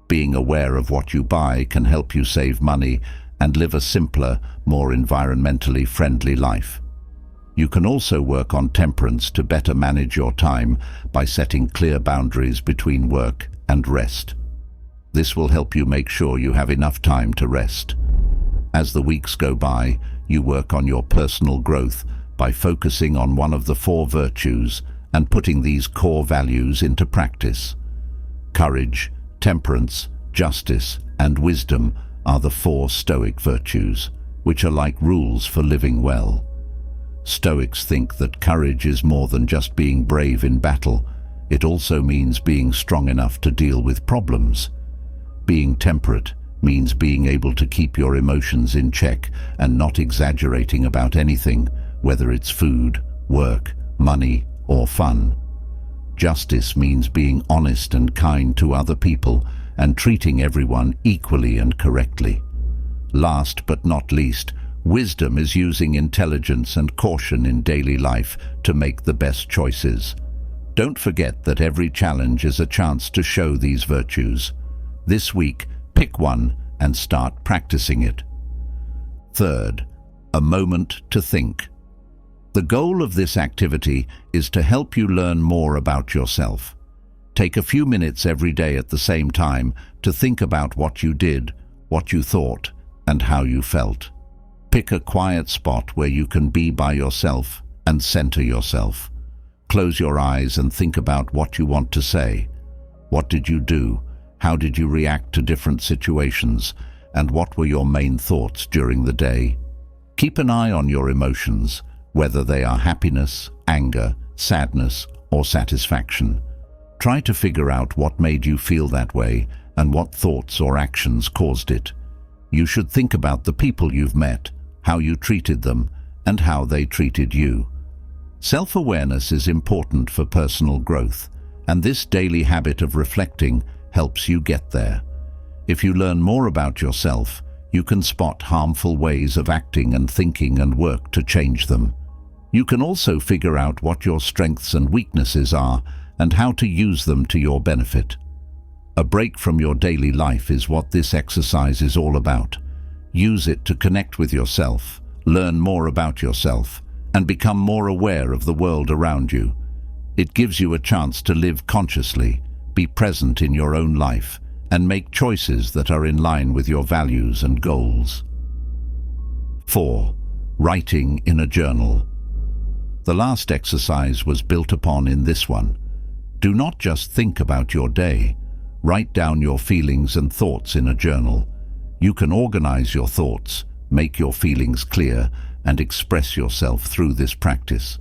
Being aware of what you buy can help you save money and live a simpler, more environmentally friendly life. You can also work on temperance to better manage your time by setting clear boundaries between work and rest. This will help you make sure you have enough time to rest. As the weeks go by, you work on your personal growth by focusing on one of the 4 virtues and putting these core values into practice. Courage, temperance, justice, and wisdom are the 4 Stoic virtues, which are like rules for living well. Stoics think that courage is more than just being brave in battle. It also means being strong enough to deal with problems. Being temperate means being able to keep your emotions in check and not exaggerating about anything, whether it's food, work, money, or fun. Justice means being honest and kind to other people and treating everyone equally and correctly. Last but not least, wisdom is using intelligence and caution in daily life to make the best choices. Don't forget that every challenge is a chance to show these virtues. This week, pick one and start practicing it. Third, a moment to think. The goal of this activity is to help you learn more about yourself. Take a few minutes every day at the same time to think about what you did, what you thought, and how you felt. Pick a quiet spot where you can be by yourself and center yourself. Close your eyes and think about what you want to say. What did you do? How did you react to different situations? And what were your main thoughts during the day? Keep an eye on your emotions, whether they are happiness, anger, sadness, or satisfaction. Try to figure out what made you feel that way and what thoughts or actions caused it. You should think about the people you've met, how you treated them, and how they treated you. Self-awareness is important for personal growth, and this daily habit of reflecting helps you get there. If you learn more about yourself, you can spot harmful ways of acting and thinking and work to change them. You can also figure out what your strengths and weaknesses are and how to use them to your benefit. A break from your daily life is what this exercise is all about. Use it to connect with yourself, learn more about yourself, and become more aware of the world around you. It gives you a chance to live consciously, be present in your own life, and make choices that are in line with your values and goals. 4. Writing in a journal. The last exercise was built upon in this one. Do not just think about your day. Write down your feelings and thoughts in a journal. You can organize your thoughts, make your feelings clear, and express yourself through this practice.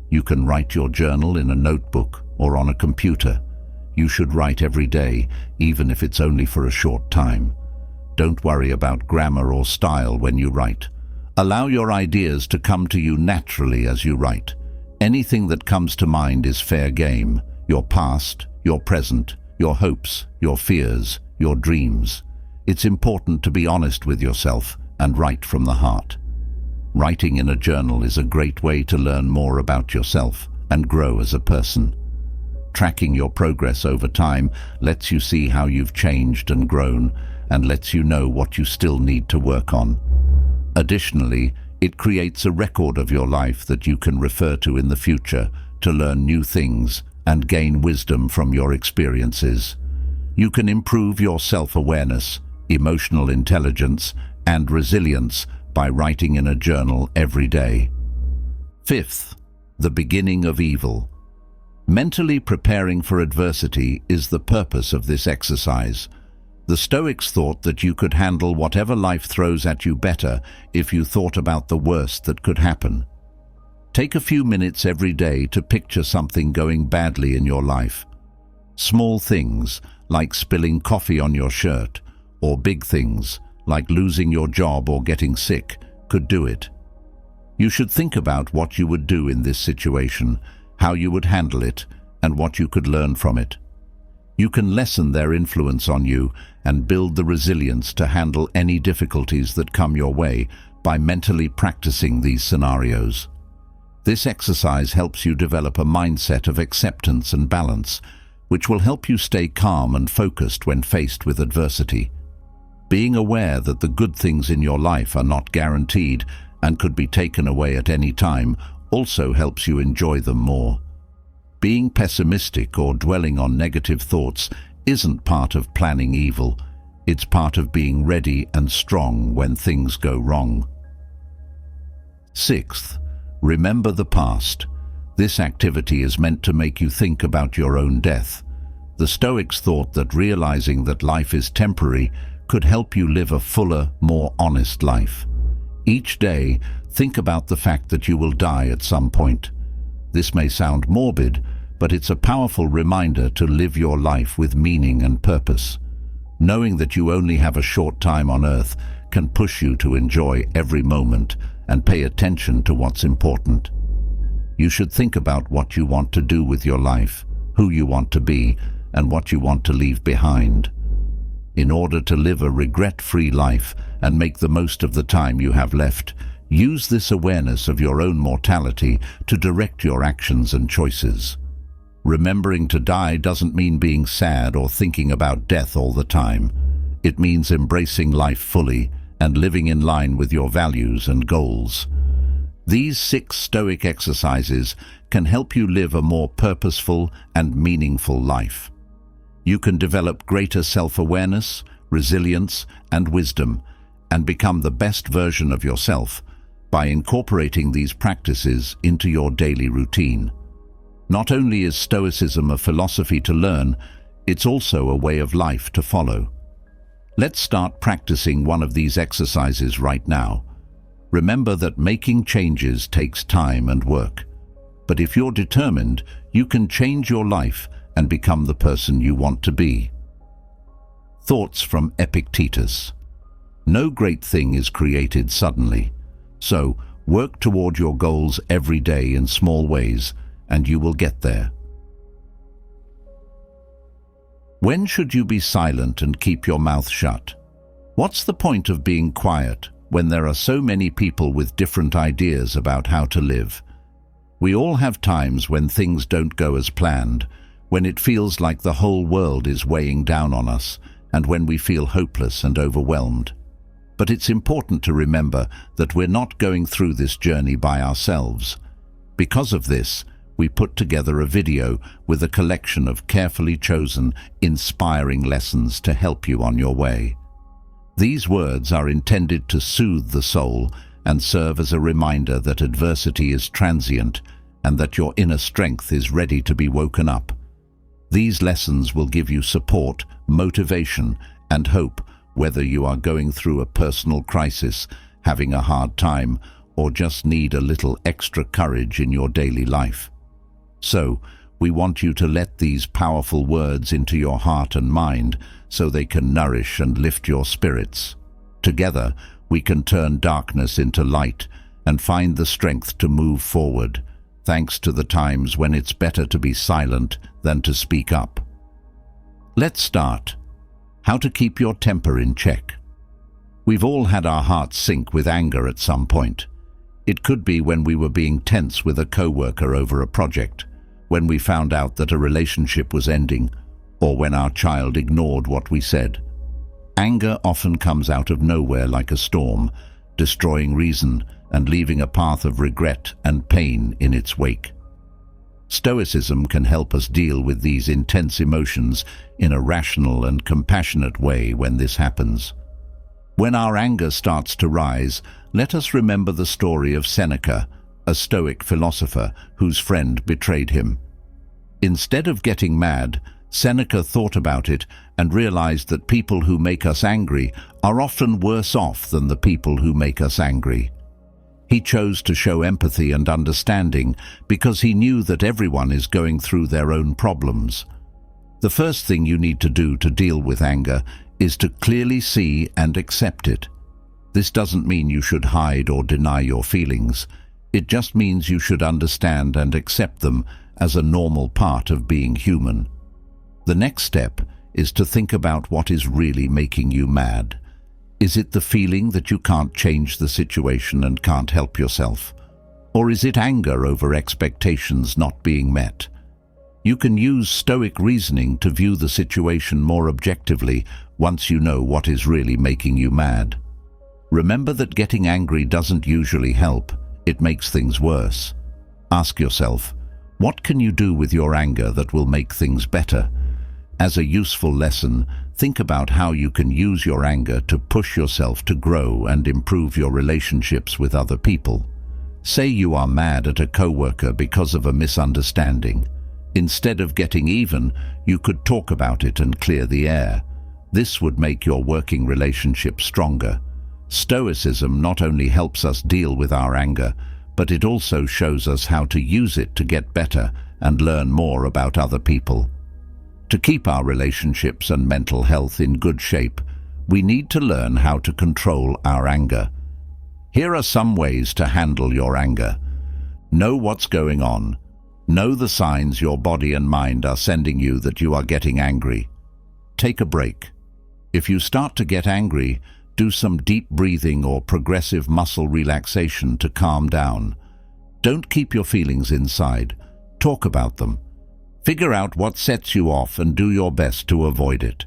You can write your journal in a notebook or on a computer. You should write every day, even if it's only for a short time. Don't worry about grammar or style when you write. Allow your ideas to come to you naturally as you write. Anything that comes to mind is fair game. Your past, your present, your hopes, your fears, your dreams. It's important to be honest with yourself and write from the heart. Writing in a journal is a great way to learn more about yourself and grow as a person. Tracking your progress over time lets you see how you've changed and grown, and lets you know what you still need to work on. Additionally, it creates a record of your life that you can refer to in the future to learn new things and gain wisdom from your experiences. You can improve your self-awareness, emotional intelligence, and resilience by writing in a journal every day. 5th, the beginning of evil. Mentally preparing for adversity is the purpose of this exercise. The Stoics thought that you could handle whatever life throws at you better if you thought about the worst that could happen. Take a few minutes every day to picture something going badly in your life. Small things, like spilling coffee on your shirt, or big things, like losing your job or getting sick, could do it. You should think about what you would do in this situation, how you would handle it, and what you could learn from it. You can lessen their influence on you and build the resilience to handle any difficulties that come your way by mentally practicing these scenarios. This exercise helps you develop a mindset of acceptance and balance, which will help you stay calm and focused when faced with adversity. Being aware that the good things in your life are not guaranteed and could be taken away at any time also helps you enjoy them more. Being pessimistic or dwelling on negative thoughts isn't part of planning evil. It's part of being ready and strong when things go wrong. Sixth, remember the past. This activity is meant to make you think about your own death. The Stoics thought that realizing that life is temporary could help you live a fuller, more honest life. Each day, think about the fact that you will die at some point. This may sound morbid, but it's a powerful reminder to live your life with meaning and purpose. Knowing that you only have a short time on earth can push you to enjoy every moment and pay attention to what's important. You should think about what you want to do with your life, who you want to be, and what you want to leave behind. In order to live a regret-free life and make the most of the time you have left, use this awareness of your own mortality to direct your actions and choices. Remembering to die doesn't mean being sad or thinking about death all the time. It means embracing life fully and living in line with your values and goals. These 6 Stoic exercises can help you live a more purposeful and meaningful life. You can develop greater self-awareness, resilience, and wisdom, and become the best version of yourself by incorporating these practices into your daily routine. Not only is Stoicism a philosophy to learn, it's also a way of life to follow. Let's start practicing one of these exercises right now. Remember that making changes takes time and work. But if you're determined, you can change your life and become the person you want to be. Thoughts from Epictetus. No great thing is created suddenly. So, work toward your goals every day in small ways, and you will get there. When should you be silent and keep your mouth shut? What's the point of being quiet when there are so many people with different ideas about how to live? We all have times when things don't go as planned, when it feels like the whole world is weighing down on us, and when we feel hopeless and overwhelmed. But it's important to remember that we're not going through this journey by ourselves. Because of this, we put together a video with a collection of carefully chosen, inspiring lessons to help you on your way. These words are intended to soothe the soul and serve as a reminder that adversity is transient and that your inner strength is ready to be woken up. These lessons will give you support, motivation, and hope, whether you are going through a personal crisis, having a hard time, or just need a little extra courage in your daily life. So, we want you to let these powerful words into your heart and mind so they can nourish and lift your spirits. Together, we can turn darkness into light and find the strength to move forward, thanks to the times when it's better to be silent than to speak up. Let's start. How to keep your temper in check. We've all had our hearts sink with anger at some point. It could be when we were being tense with a coworker over a project, when we found out that a relationship was ending, or when our child ignored what we said. Anger often comes out of nowhere like a storm, destroying reason and leaving a path of regret and pain in its wake. Stoicism can help us deal with these intense emotions in a rational and compassionate way when this happens. When our anger starts to rise, let us remember the story of Seneca, a Stoic philosopher whose friend betrayed him. Instead of getting mad, Seneca thought about it and realized that people who make us angry are often worse off than the people who make us angry. He chose to show empathy and understanding because he knew that everyone is going through their own problems. The first thing you need to do to deal with anger is to clearly see and accept it. This doesn't mean you should hide or deny your feelings. It just means you should understand and accept them as a normal part of being human. The next step is to think about what is really making you mad. Is it the feeling that you can't change the situation and can't help yourself? Or is it anger over expectations not being met? You can use Stoic reasoning to view the situation more objectively once you know what is really making you mad. Remember that getting angry doesn't usually help, it makes things worse. Ask yourself, what can you do with your anger that will make things better? As a useful lesson, think about how you can use your anger to push yourself to grow and improve your relationships with other people. Say you are mad at a coworker because of a misunderstanding. Instead of getting even, you could talk about it and clear the air. This would make your working relationship stronger. Stoicism not only helps us deal with our anger, but it also shows us how to use it to get better and learn more about other people. To keep our relationships and mental health in good shape, we need to learn how to control our anger. Here are some ways to handle your anger. Know what's going on. Know the signs your body and mind are sending you that you are getting angry. Take a break. If you start to get angry, do some deep breathing or progressive muscle relaxation to calm down. Don't keep your feelings inside. Talk about them. Figure out what sets you off and do your best to avoid it.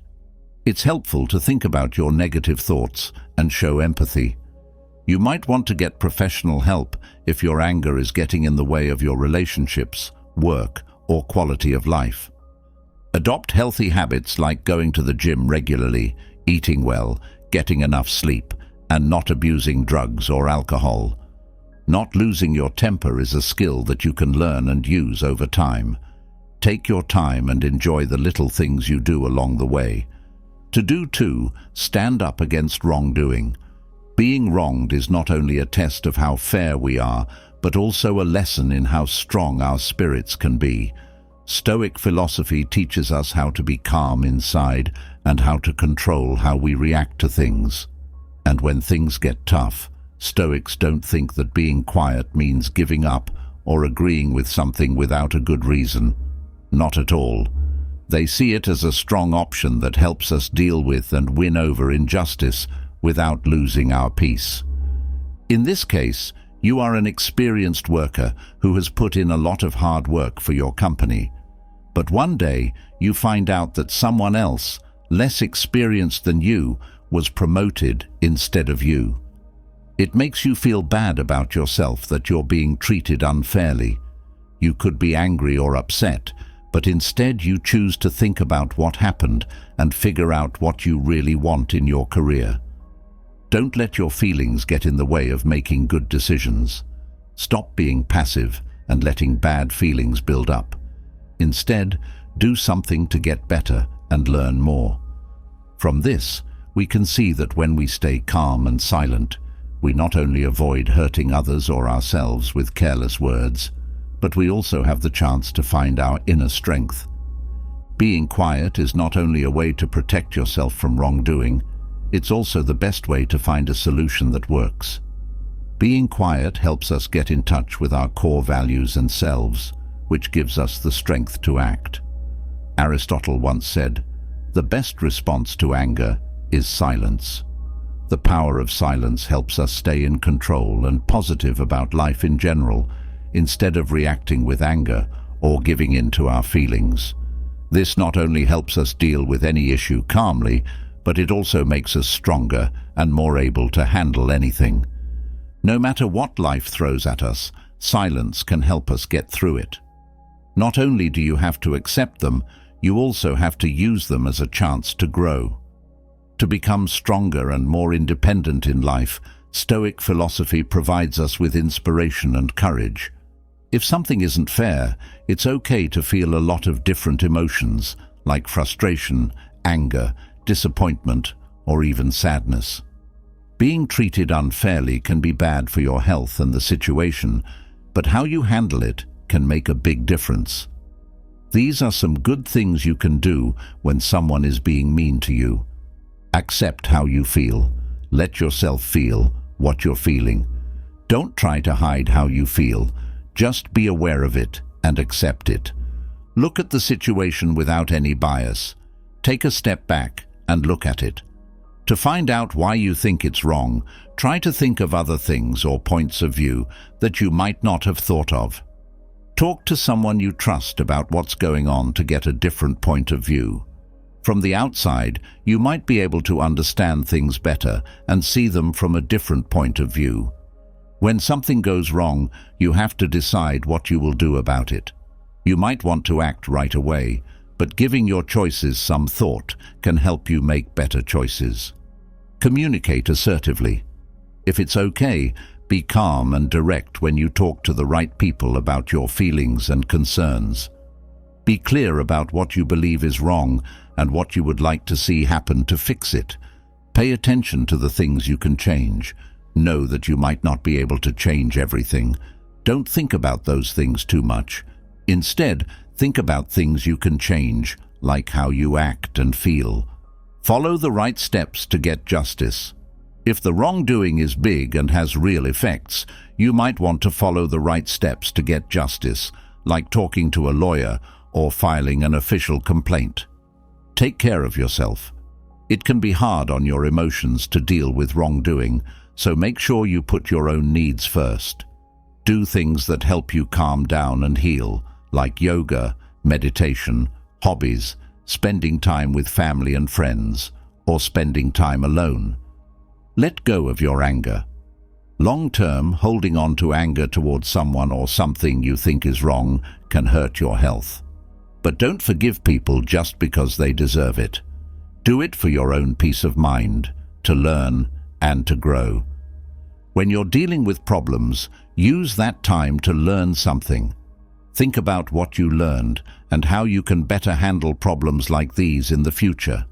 It's helpful to think about your negative thoughts and show empathy. You might want to get professional help if your anger is getting in the way of your relationships, work, or quality of life. Adopt healthy habits like going to the gym regularly, eating well, getting enough sleep, and not abusing drugs or alcohol. Not losing your temper is a skill that you can learn and use over time. Take your time and enjoy the little things you do along the way. Stand up against wrongdoing. Being wronged is not only a test of how fair we are, but also a lesson in how strong our spirits can be. Stoic philosophy teaches us how to be calm inside and how to control how we react to things. And when things get tough, Stoics don't think that being quiet means giving up or agreeing with something without a good reason. Not at all. They see it as a strong option that helps us deal with and win over injustice without losing our peace. In this case, you are an experienced worker who has put in a lot of hard work for your company. But one day, you find out that someone else, less experienced than you, was promoted instead of you. It makes you feel bad about yourself that you're being treated unfairly. You could be angry or upset, but instead you choose to think about what happened and figure out what you really want in your career. Don't let your feelings get in the way of making good decisions. Stop being passive and letting bad feelings build up. Instead, do something to get better and learn more. From this, we can see that when we stay calm and silent, we not only avoid hurting others or ourselves with careless words, but we also have the chance to find our inner strength. Being quiet is not only a way to protect yourself from wrongdoing, it's also the best way to find a solution that works. Being quiet helps us get in touch with our core values and selves, which gives us the strength to act. Aristotle once said, "The best response to anger is silence." The power of silence helps us stay in control and positive about life in general, instead of reacting with anger or giving in to our feelings. This not only helps us deal with any issue calmly, but it also makes us stronger and more able to handle anything. No matter what life throws at us, silence can help us get through it. Not only do you have to accept them, you also have to use them as a chance to grow. To become stronger and more independent in life, Stoic philosophy provides us with inspiration and courage. If something isn't fair, it's okay to feel a lot of different emotions, like frustration, anger, disappointment, or even sadness. Being treated unfairly can be bad for your health and the situation, but how you handle it can make a big difference. These are some good things you can do when someone is being mean to you. Accept how you feel. Let yourself feel what you're feeling. Don't try to hide how you feel. Just be aware of it and accept it. Look at the situation without any bias. Take a step back and look at it. To find out why you think it's wrong, try to think of other things or points of view that you might not have thought of. Talk to someone you trust about what's going on to get a different point of view. From the outside, you might be able to understand things better and see them from a different point of view. When something goes wrong, you have to decide what you will do about it. You might want to act right away, but giving your choices some thought can help you make better choices. Communicate assertively. If it's okay, be calm and direct when you talk to the right people about your feelings and concerns. Be clear about what you believe is wrong and what you would like to see happen to fix it. Pay attention to the things you can change. Know that you might not be able to change everything. Don't think about those things too much. Instead, think about things you can change, like how you act and feel. Follow the right steps to get justice. If the wrongdoing is big and has real effects, you might want to follow the right steps to get justice, like talking to a lawyer or filing an official complaint. Take care of yourself. It can be hard on your emotions to deal with wrongdoing, so make sure you put your own needs first. Do things that help you calm down and heal, like yoga, meditation, hobbies, spending time with family and friends, or spending time alone. Let go of your anger. Long-term, holding on to anger towards someone or something you think is wrong can hurt your health. But don't forgive people just because they deserve it. Do it for your own peace of mind, to learn and to grow. When you're dealing with problems, use that time to learn something. Think about what you learned and how you can better handle problems like these in the future.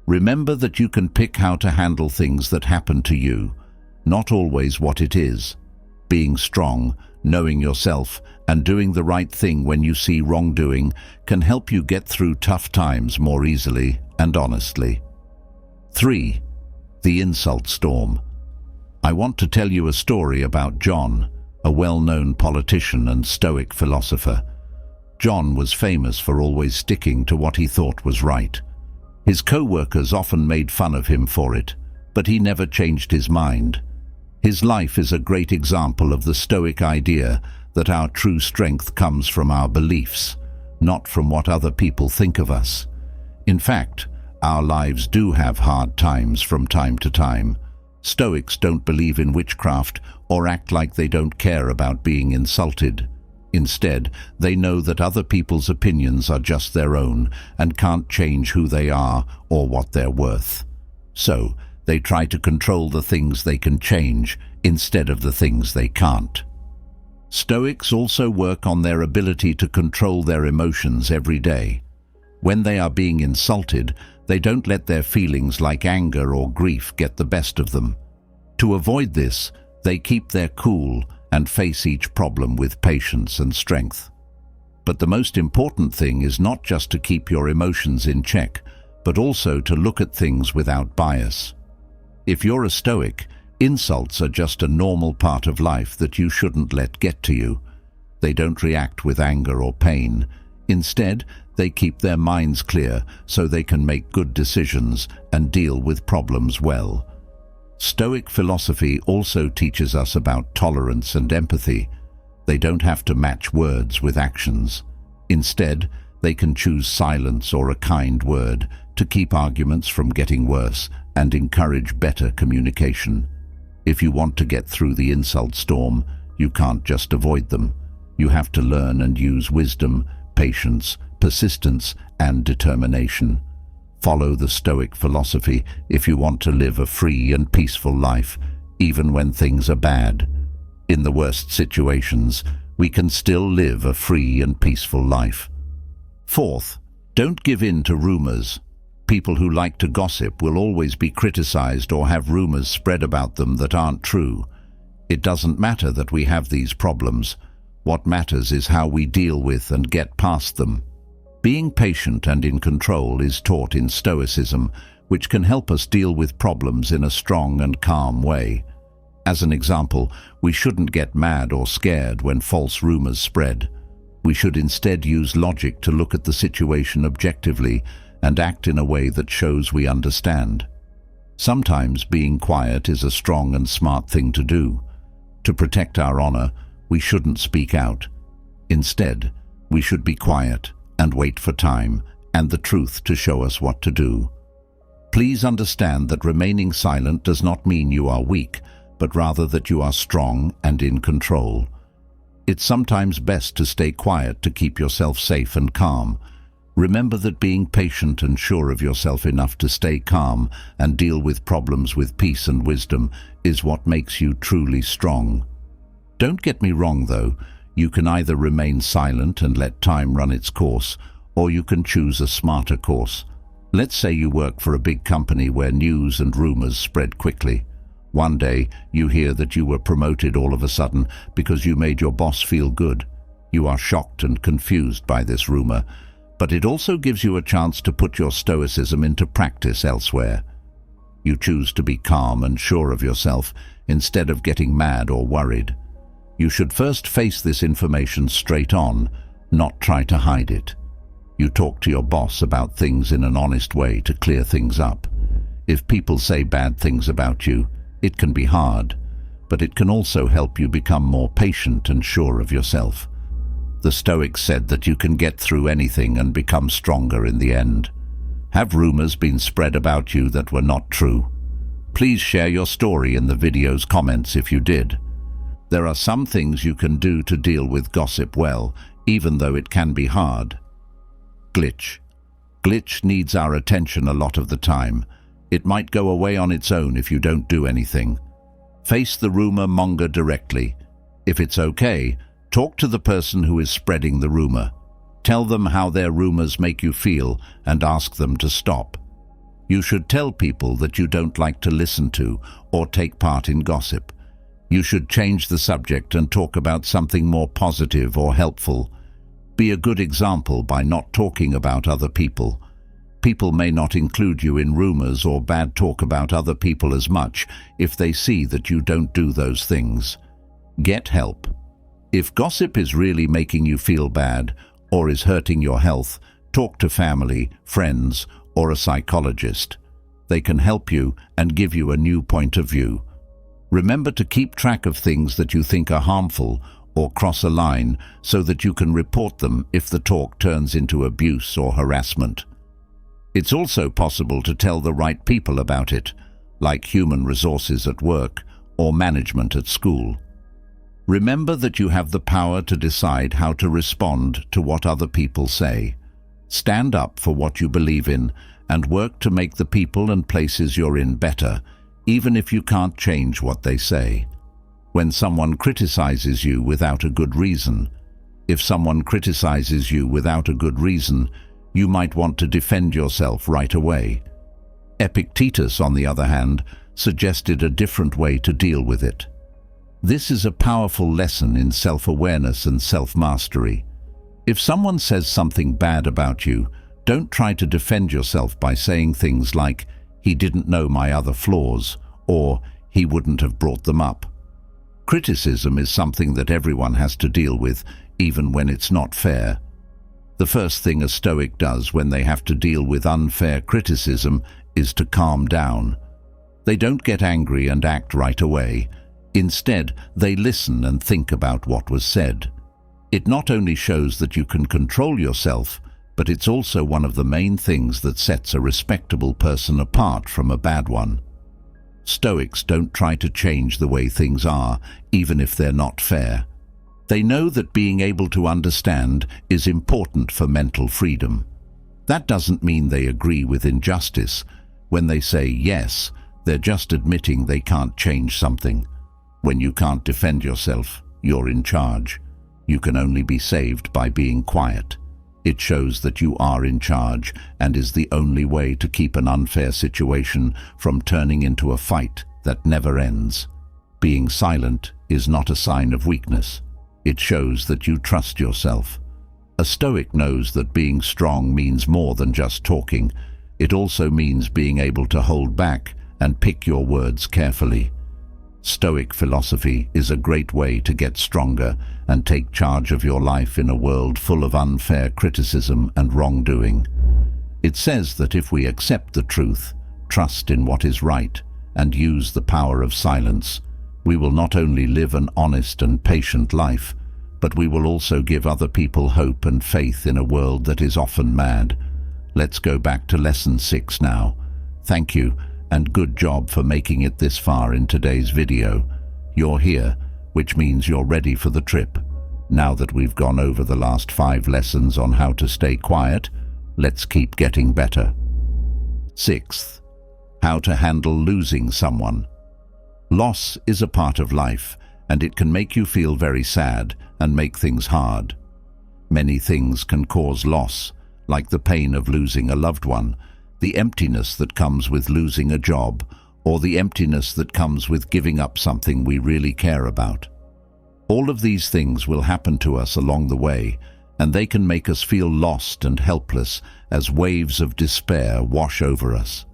Remember that you can pick how to handle things that happen to you, not always what it is. Being strong, knowing yourself, and doing the right thing when you see wrongdoing can help you get through tough times more easily and honestly. 3. The insult storm. I want to tell you a story about John, a well-known politician and Stoic philosopher. John was famous for always sticking to what he thought was right. His co-workers often made fun of him for it, but he never changed his mind. His life is a great example of the Stoic idea that our true strength comes from our beliefs, not from what other people think of us. In fact, our lives do have hard times from time to time. Stoics don't believe in witchcraft or act like they don't care about being insulted. Instead, they know that other people's opinions are just their own and can't change who they are or what they're worth. So, they try to control the things they can change instead of the things they can't. Stoics also work on their ability to control their emotions every day. When they are being insulted, they don't let their feelings like anger or grief get the best of them. To avoid this, they keep their cool and face each problem with patience and strength. But the most important thing is not just to keep your emotions in check, but also to look at things without bias. If you're a Stoic, insults are just a normal part of life that you shouldn't let get to you. They don't react with anger or pain. Instead, they keep their minds clear so they can make good decisions and deal with problems well. Stoic philosophy also teaches us about tolerance and empathy. They don't have to match words with actions. Instead, they can choose silence or a kind word to keep arguments from getting worse and encourage better communication. If you want to get through the insult storm, you can't just avoid them. You have to learn and use wisdom, patience, persistence, and determination. Follow the Stoic philosophy if you want to live a free and peaceful life, even when things are bad. In the worst situations, we can still live a free and peaceful life. 4th, don't give in to rumors. People who like to gossip will always be criticized or have rumors spread about them that aren't true. It doesn't matter that we have these problems. What matters is how we deal with and get past them. Being patient and in control is taught in Stoicism, which can help us deal with problems in a strong and calm way. As an example, we shouldn't get mad or scared when false rumors spread. We should instead use logic to look at the situation objectively and act in a way that shows we understand. Sometimes being quiet is a strong and smart thing to do. To protect our honor, we shouldn't speak out. Instead, we should be quiet and wait for time and the truth to show us what to do. Please understand that remaining silent does not mean you are weak, but rather that you are strong and in control. It's sometimes best to stay quiet to keep yourself safe and calm. Remember that being patient and sure of yourself enough to stay calm and deal with problems with peace and wisdom is what makes you truly strong. Don't get me wrong though, you can either remain silent and let time run its course, or you can choose a smarter course. Let's say you work for a big company where news and rumors spread quickly. One day, you hear that you were promoted all of a sudden because you made your boss feel good. You are shocked and confused by this rumor, but it also gives you a chance to put your stoicism into practice elsewhere. You choose to be calm and sure of yourself instead of getting mad or worried. You should first face this information straight on, not try to hide it. You talk to your boss about things in an honest way to clear things up. If people say bad things about you, it can be hard, but it can also help you become more patient and sure of yourself. The Stoics said that you can get through anything and become stronger in the end. Have rumors been spread about you that were not true? Please share your story in the video's comments if you did. There are some things you can do to deal with gossip well, even though it can be hard. Glitch. Glitch needs our attention a lot of the time. It might go away on its own if you don't do anything. Face the rumor monger directly. If it's okay, talk to the person who is spreading the rumor. Tell them how their rumors make you feel and ask them to stop. You should tell people that you don't like to listen to or take part in gossip. You should change the subject and talk about something more positive or helpful. Be a good example by not talking about other people. People may not include you in rumors or bad talk about other people as much if they see that you don't do those things. Get help. If gossip is really making you feel bad or is hurting your health, talk to family, friends, or a psychologist. They can help you and give you a new point of view. Remember to keep track of things that you think are harmful or cross a line so that you can report them if the talk turns into abuse or harassment. It's also possible to tell the right people about it, like human resources at work or management at school. Remember that you have the power to decide how to respond to what other people say. Stand up for what you believe in and work to make the people and places you're in better, even if you can't change what they say. When someone criticizes you without a good reason, you might want to defend yourself right away. Epictetus, on the other hand, suggested a different way to deal with it. This is a powerful lesson in self-awareness and self-mastery. If someone says something bad about you, don't try to defend yourself by saying things like, "He didn't know my other flaws," or "He wouldn't have brought them up." Criticism is something that everyone has to deal with, even when it's not fair. The first thing a Stoic does when they have to deal with unfair criticism is to calm down. They don't get angry and act right away. Instead, they listen and think about what was said. It not only shows that you can control yourself, but it's also one of the main things that sets a respectable person apart from a bad one. Stoics don't try to change the way things are, even if they're not fair. They know that being able to understand is important for mental freedom. That doesn't mean they agree with injustice. When they say yes, they're just admitting they can't change something. When you can't defend yourself, you're in charge. You can only be saved by being quiet. It shows that you are in charge and is the only way to keep an unfair situation from turning into a fight that never ends. Being silent is not a sign of weakness. It shows that you trust yourself. A Stoic knows that being strong means more than just talking. It also means being able to hold back and pick your words carefully. Stoic philosophy is a great way to get stronger and take charge of your life in a world full of unfair criticism and wrongdoing. It says that if we accept the truth, trust in what is right, and use the power of silence, we will not only live an honest and patient life, but we will also give other people hope and faith in a world that is often mad. Let's go back to lesson 6 now. Thank you, and good job for making it this far in today's video. You're here, which means you're ready for the trip. Now that we've gone over the last 5 lessons on how to stay quiet, let's keep getting better. 6th, how to handle losing someone. Loss is a part of life, and it can make you feel very sad and make things hard. Many things can cause loss, like the pain of losing a loved one, the emptiness that comes with losing a job, or the emptiness that comes with giving up something we really care about. All of these things will happen to us along the way, and they can make us feel lost and helpless as waves of despair wash over us.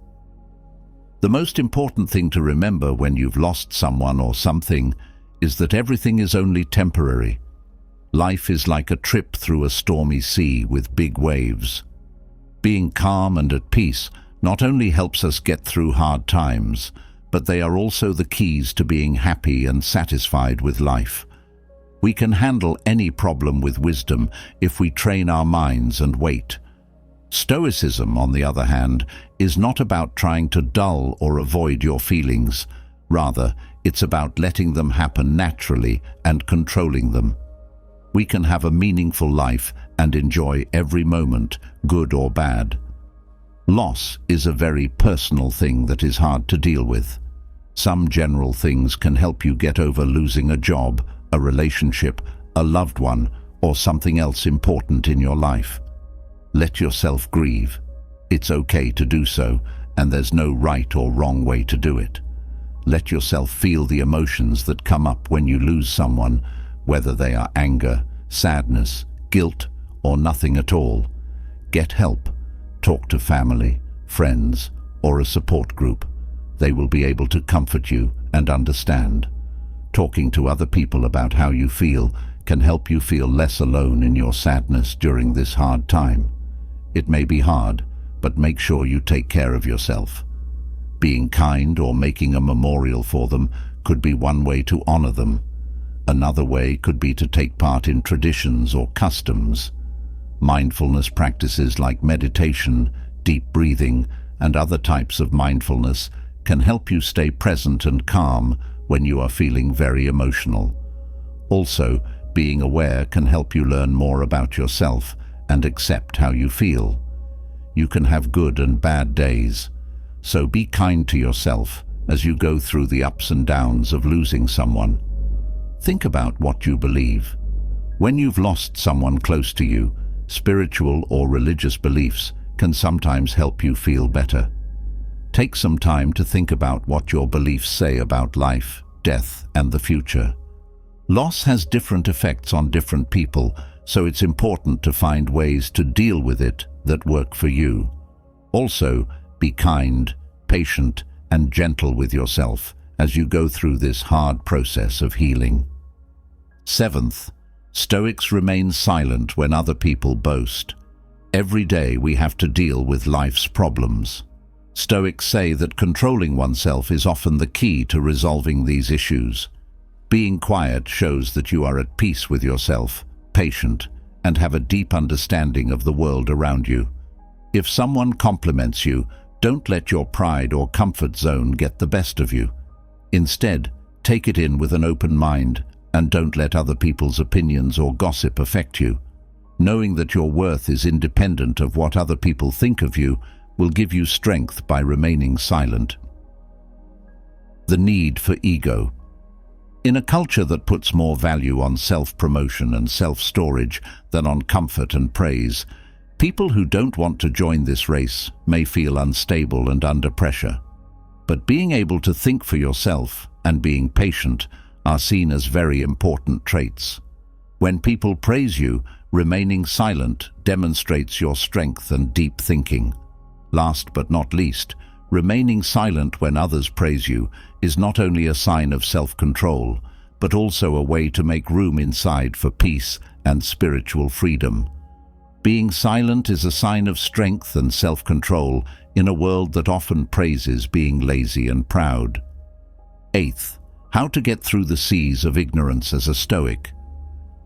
The most important thing to remember when you've lost someone or something is that everything is only temporary. Life is like a trip through a stormy sea with big waves. Being calm and at peace not only helps us get through hard times, but they are also the keys to being happy and satisfied with life. We can handle any problem with wisdom if we train our minds and wait. Stoicism, on the other hand, is not about trying to dull or avoid your feelings. Rather, it's about letting them happen naturally and controlling them. We can have a meaningful life and enjoy every moment, good or bad. Loss is a very personal thing that is hard to deal with. Some general things can help you get over losing a job, a relationship, a loved one, or something else important in your life. Let yourself grieve. It's okay to do so, and there's no right or wrong way to do it. Let yourself feel the emotions that come up when you lose someone, whether they are anger, sadness, guilt, or nothing at all. Get help. Talk to family, friends, or a support group. They will be able to comfort you and understand. Talking to other people about how you feel can help you feel less alone in your sadness during this hard time. It may be hard, but make sure you take care of yourself. Being kind or making a memorial for them could be one way to honor them. Another way could be to take part in traditions or customs. Mindfulness practices like meditation, deep breathing, and other types of mindfulness can help you stay present and calm when you are feeling very emotional. Also, being aware can help you learn more about yourself and accept how you feel. You can have good and bad days, so be kind to yourself as you go through the ups and downs of losing someone. Think about what you believe. When you've lost someone close to you, spiritual or religious beliefs can sometimes help you feel better. Take some time to think about what your beliefs say about life, death, and the future. Loss has different effects on different people, so it's important to find ways to deal with it that work for you. Also, be kind, patient, and gentle with yourself as you go through this hard process of healing. 7th, Stoics remain silent when other people boast. Every day we have to deal with life's problems. Stoics say that controlling oneself is often the key to resolving these issues. Being quiet shows that you are at peace with yourself, patient, and have a deep understanding of the world around you. If someone compliments you, don't let your pride or comfort zone get the best of you. Instead, take it in with an open mind and don't let other people's opinions or gossip affect you. Knowing that your worth is independent of what other people think of you will give you strength by remaining silent. The need for ego. In a culture that puts more value on self-promotion and self-storage than on comfort and praise, people who don't want to join this race may feel unstable and under pressure. But being able to think for yourself and being patient are seen as very important traits. When people praise you, remaining silent demonstrates your strength and deep thinking. Last but not least, remaining silent when others praise you is not only a sign of self-control, but also a way to make room inside for peace and spiritual freedom. Being silent is a sign of strength and self-control in a world that often praises being lazy and proud. Eighth, how to get through the seas of ignorance as a Stoic.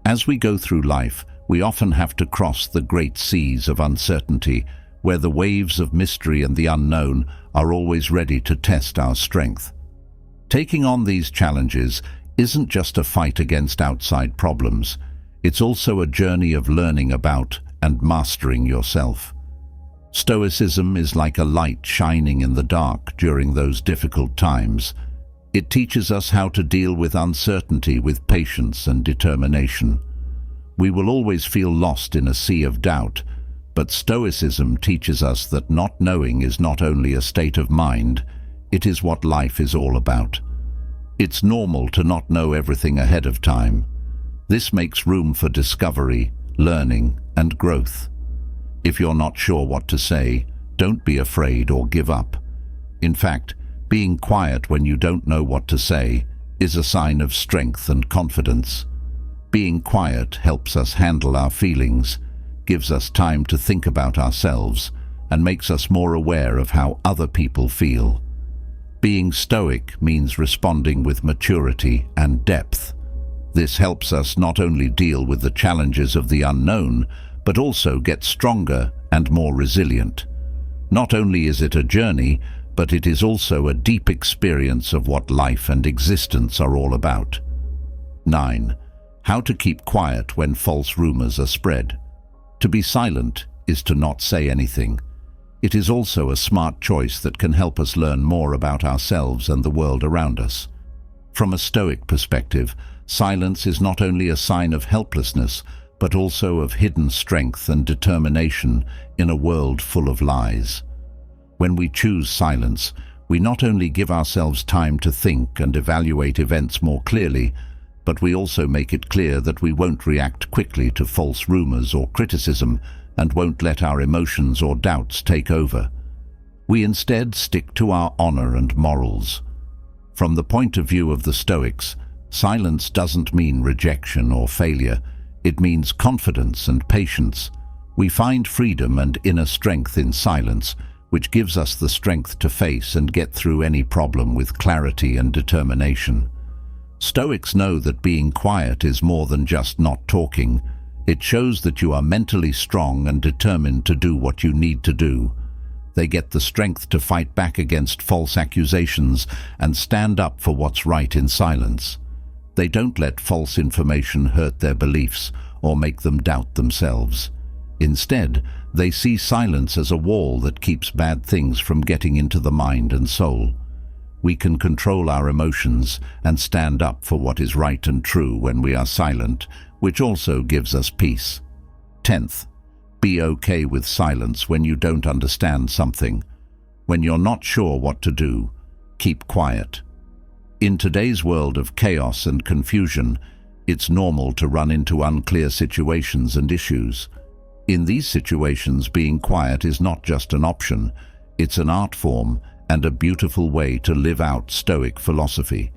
As we go through life, we often have to cross the great seas of uncertainty, where the waves of mystery and the unknown are always ready to test our strength. Taking on these challenges isn't just a fight against outside problems, it's also a journey of learning about and mastering yourself. Stoicism is like a light shining in the dark during those difficult times. It teaches us how to deal with uncertainty with patience and determination. We will always feel lost in a sea of doubt, but Stoicism teaches us that not knowing is not only a state of mind, it is what life is all about. It's normal to not know everything ahead of time. This makes room for discovery, learning, and growth. If you're not sure what to say, don't be afraid or give up. In fact, being quiet when you don't know what to say is a sign of strength and confidence. Being quiet helps us handle our feelings, gives us time to think about ourselves, and makes us more aware of how other people feel. Being stoic means responding with maturity and depth. This helps us not only deal with the challenges of the unknown, but also get stronger and more resilient. Not only is it a journey, but it is also a deep experience of what life and existence are all about. 9. How to keep quiet when false rumors are spread. To be silent is to not say anything. It is also a smart choice that can help us learn more about ourselves and the world around us. From a Stoic perspective, silence is not only a sign of helplessness, but also of hidden strength and determination in a world full of lies. When we choose silence, we not only give ourselves time to think and evaluate events more clearly, but we also make it clear that we won't react quickly to false rumors or criticism and won't let our emotions or doubts take over. We instead stick to our honor and morals. From the point of view of the Stoics, silence doesn't mean rejection or failure. It means confidence and patience. We find freedom and inner strength in silence, which gives us the strength to face and get through any problem with clarity and determination. Stoics know that being quiet is more than just not talking. It shows that you are mentally strong and determined to do what you need to do. They get the strength to fight back against false accusations and stand up for what's right in silence. They don't let false information hurt their beliefs or make them doubt themselves. Instead, they see silence as a wall that keeps bad things from getting into the mind and soul. We can control our emotions and stand up for what is right and true when we are silent, which also gives us peace. 10th, be okay with silence when you don't understand something. When you're not sure what to do, keep quiet. In today's world of chaos and confusion, it's normal to run into unclear situations and issues. In these situations, being quiet is not just an option, it's an art form and a beautiful way to live out Stoic philosophy.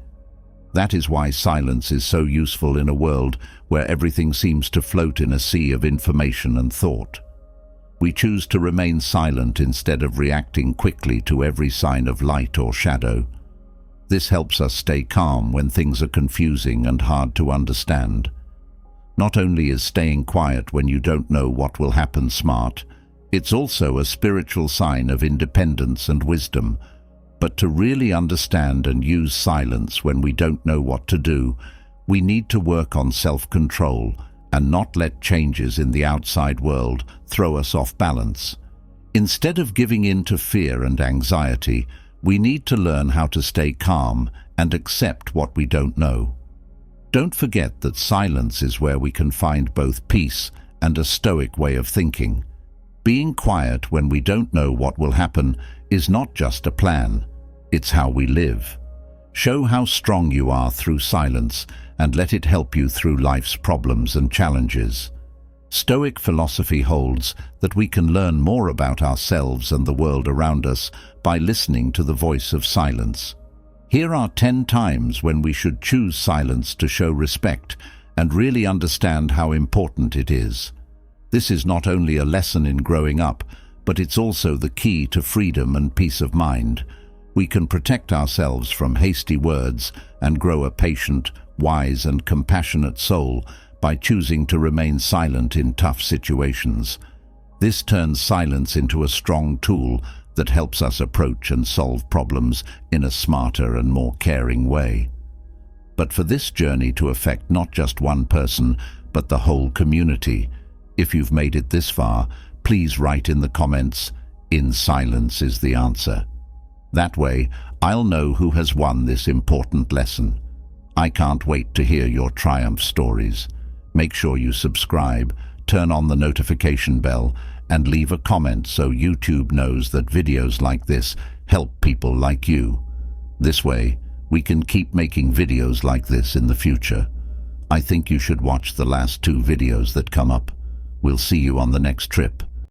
That is why silence is so useful in a world where everything seems to float in a sea of information and thought. We choose to remain silent instead of reacting quickly to every sign of light or shadow. This helps us stay calm when things are confusing and hard to understand. Not only is staying quiet when you don't know what will happen smart, it's also a spiritual sign of independence and wisdom. But to really understand and use silence when we don't know what to do, we need to work on self-control and not let changes in the outside world throw us off balance. Instead of giving in to fear and anxiety, we need to learn how to stay calm and accept what we don't know. Don't forget that silence is where we can find both peace and a Stoic way of thinking. Being quiet when we don't know what will happen is not just a plan, it's how we live. Show how strong you are through silence and let it help you through life's problems and challenges. Stoic philosophy holds that we can learn more about ourselves and the world around us by listening to the voice of silence. Here are 10 times when we should choose silence to show respect and really understand how important it is. This is not only a lesson in growing up, but it's also the key to freedom and peace of mind. We can protect ourselves from hasty words and grow a patient, wise and compassionate soul by choosing to remain silent in tough situations. This turns silence into a strong tool that helps us approach and solve problems in a smarter and more caring way. But for this journey to affect not just one person, but the whole community, if you've made it this far, please write in the comments, "In silence is the answer." That way, I'll know who has won this important lesson. I can't wait to hear your triumph stories. Make sure you subscribe, turn on the notification bell, and leave a comment so YouTube knows that videos like this help people like you. This way, we can keep making videos like this in the future. I think you should watch the last 2 videos that come up. We'll see you on the next trip.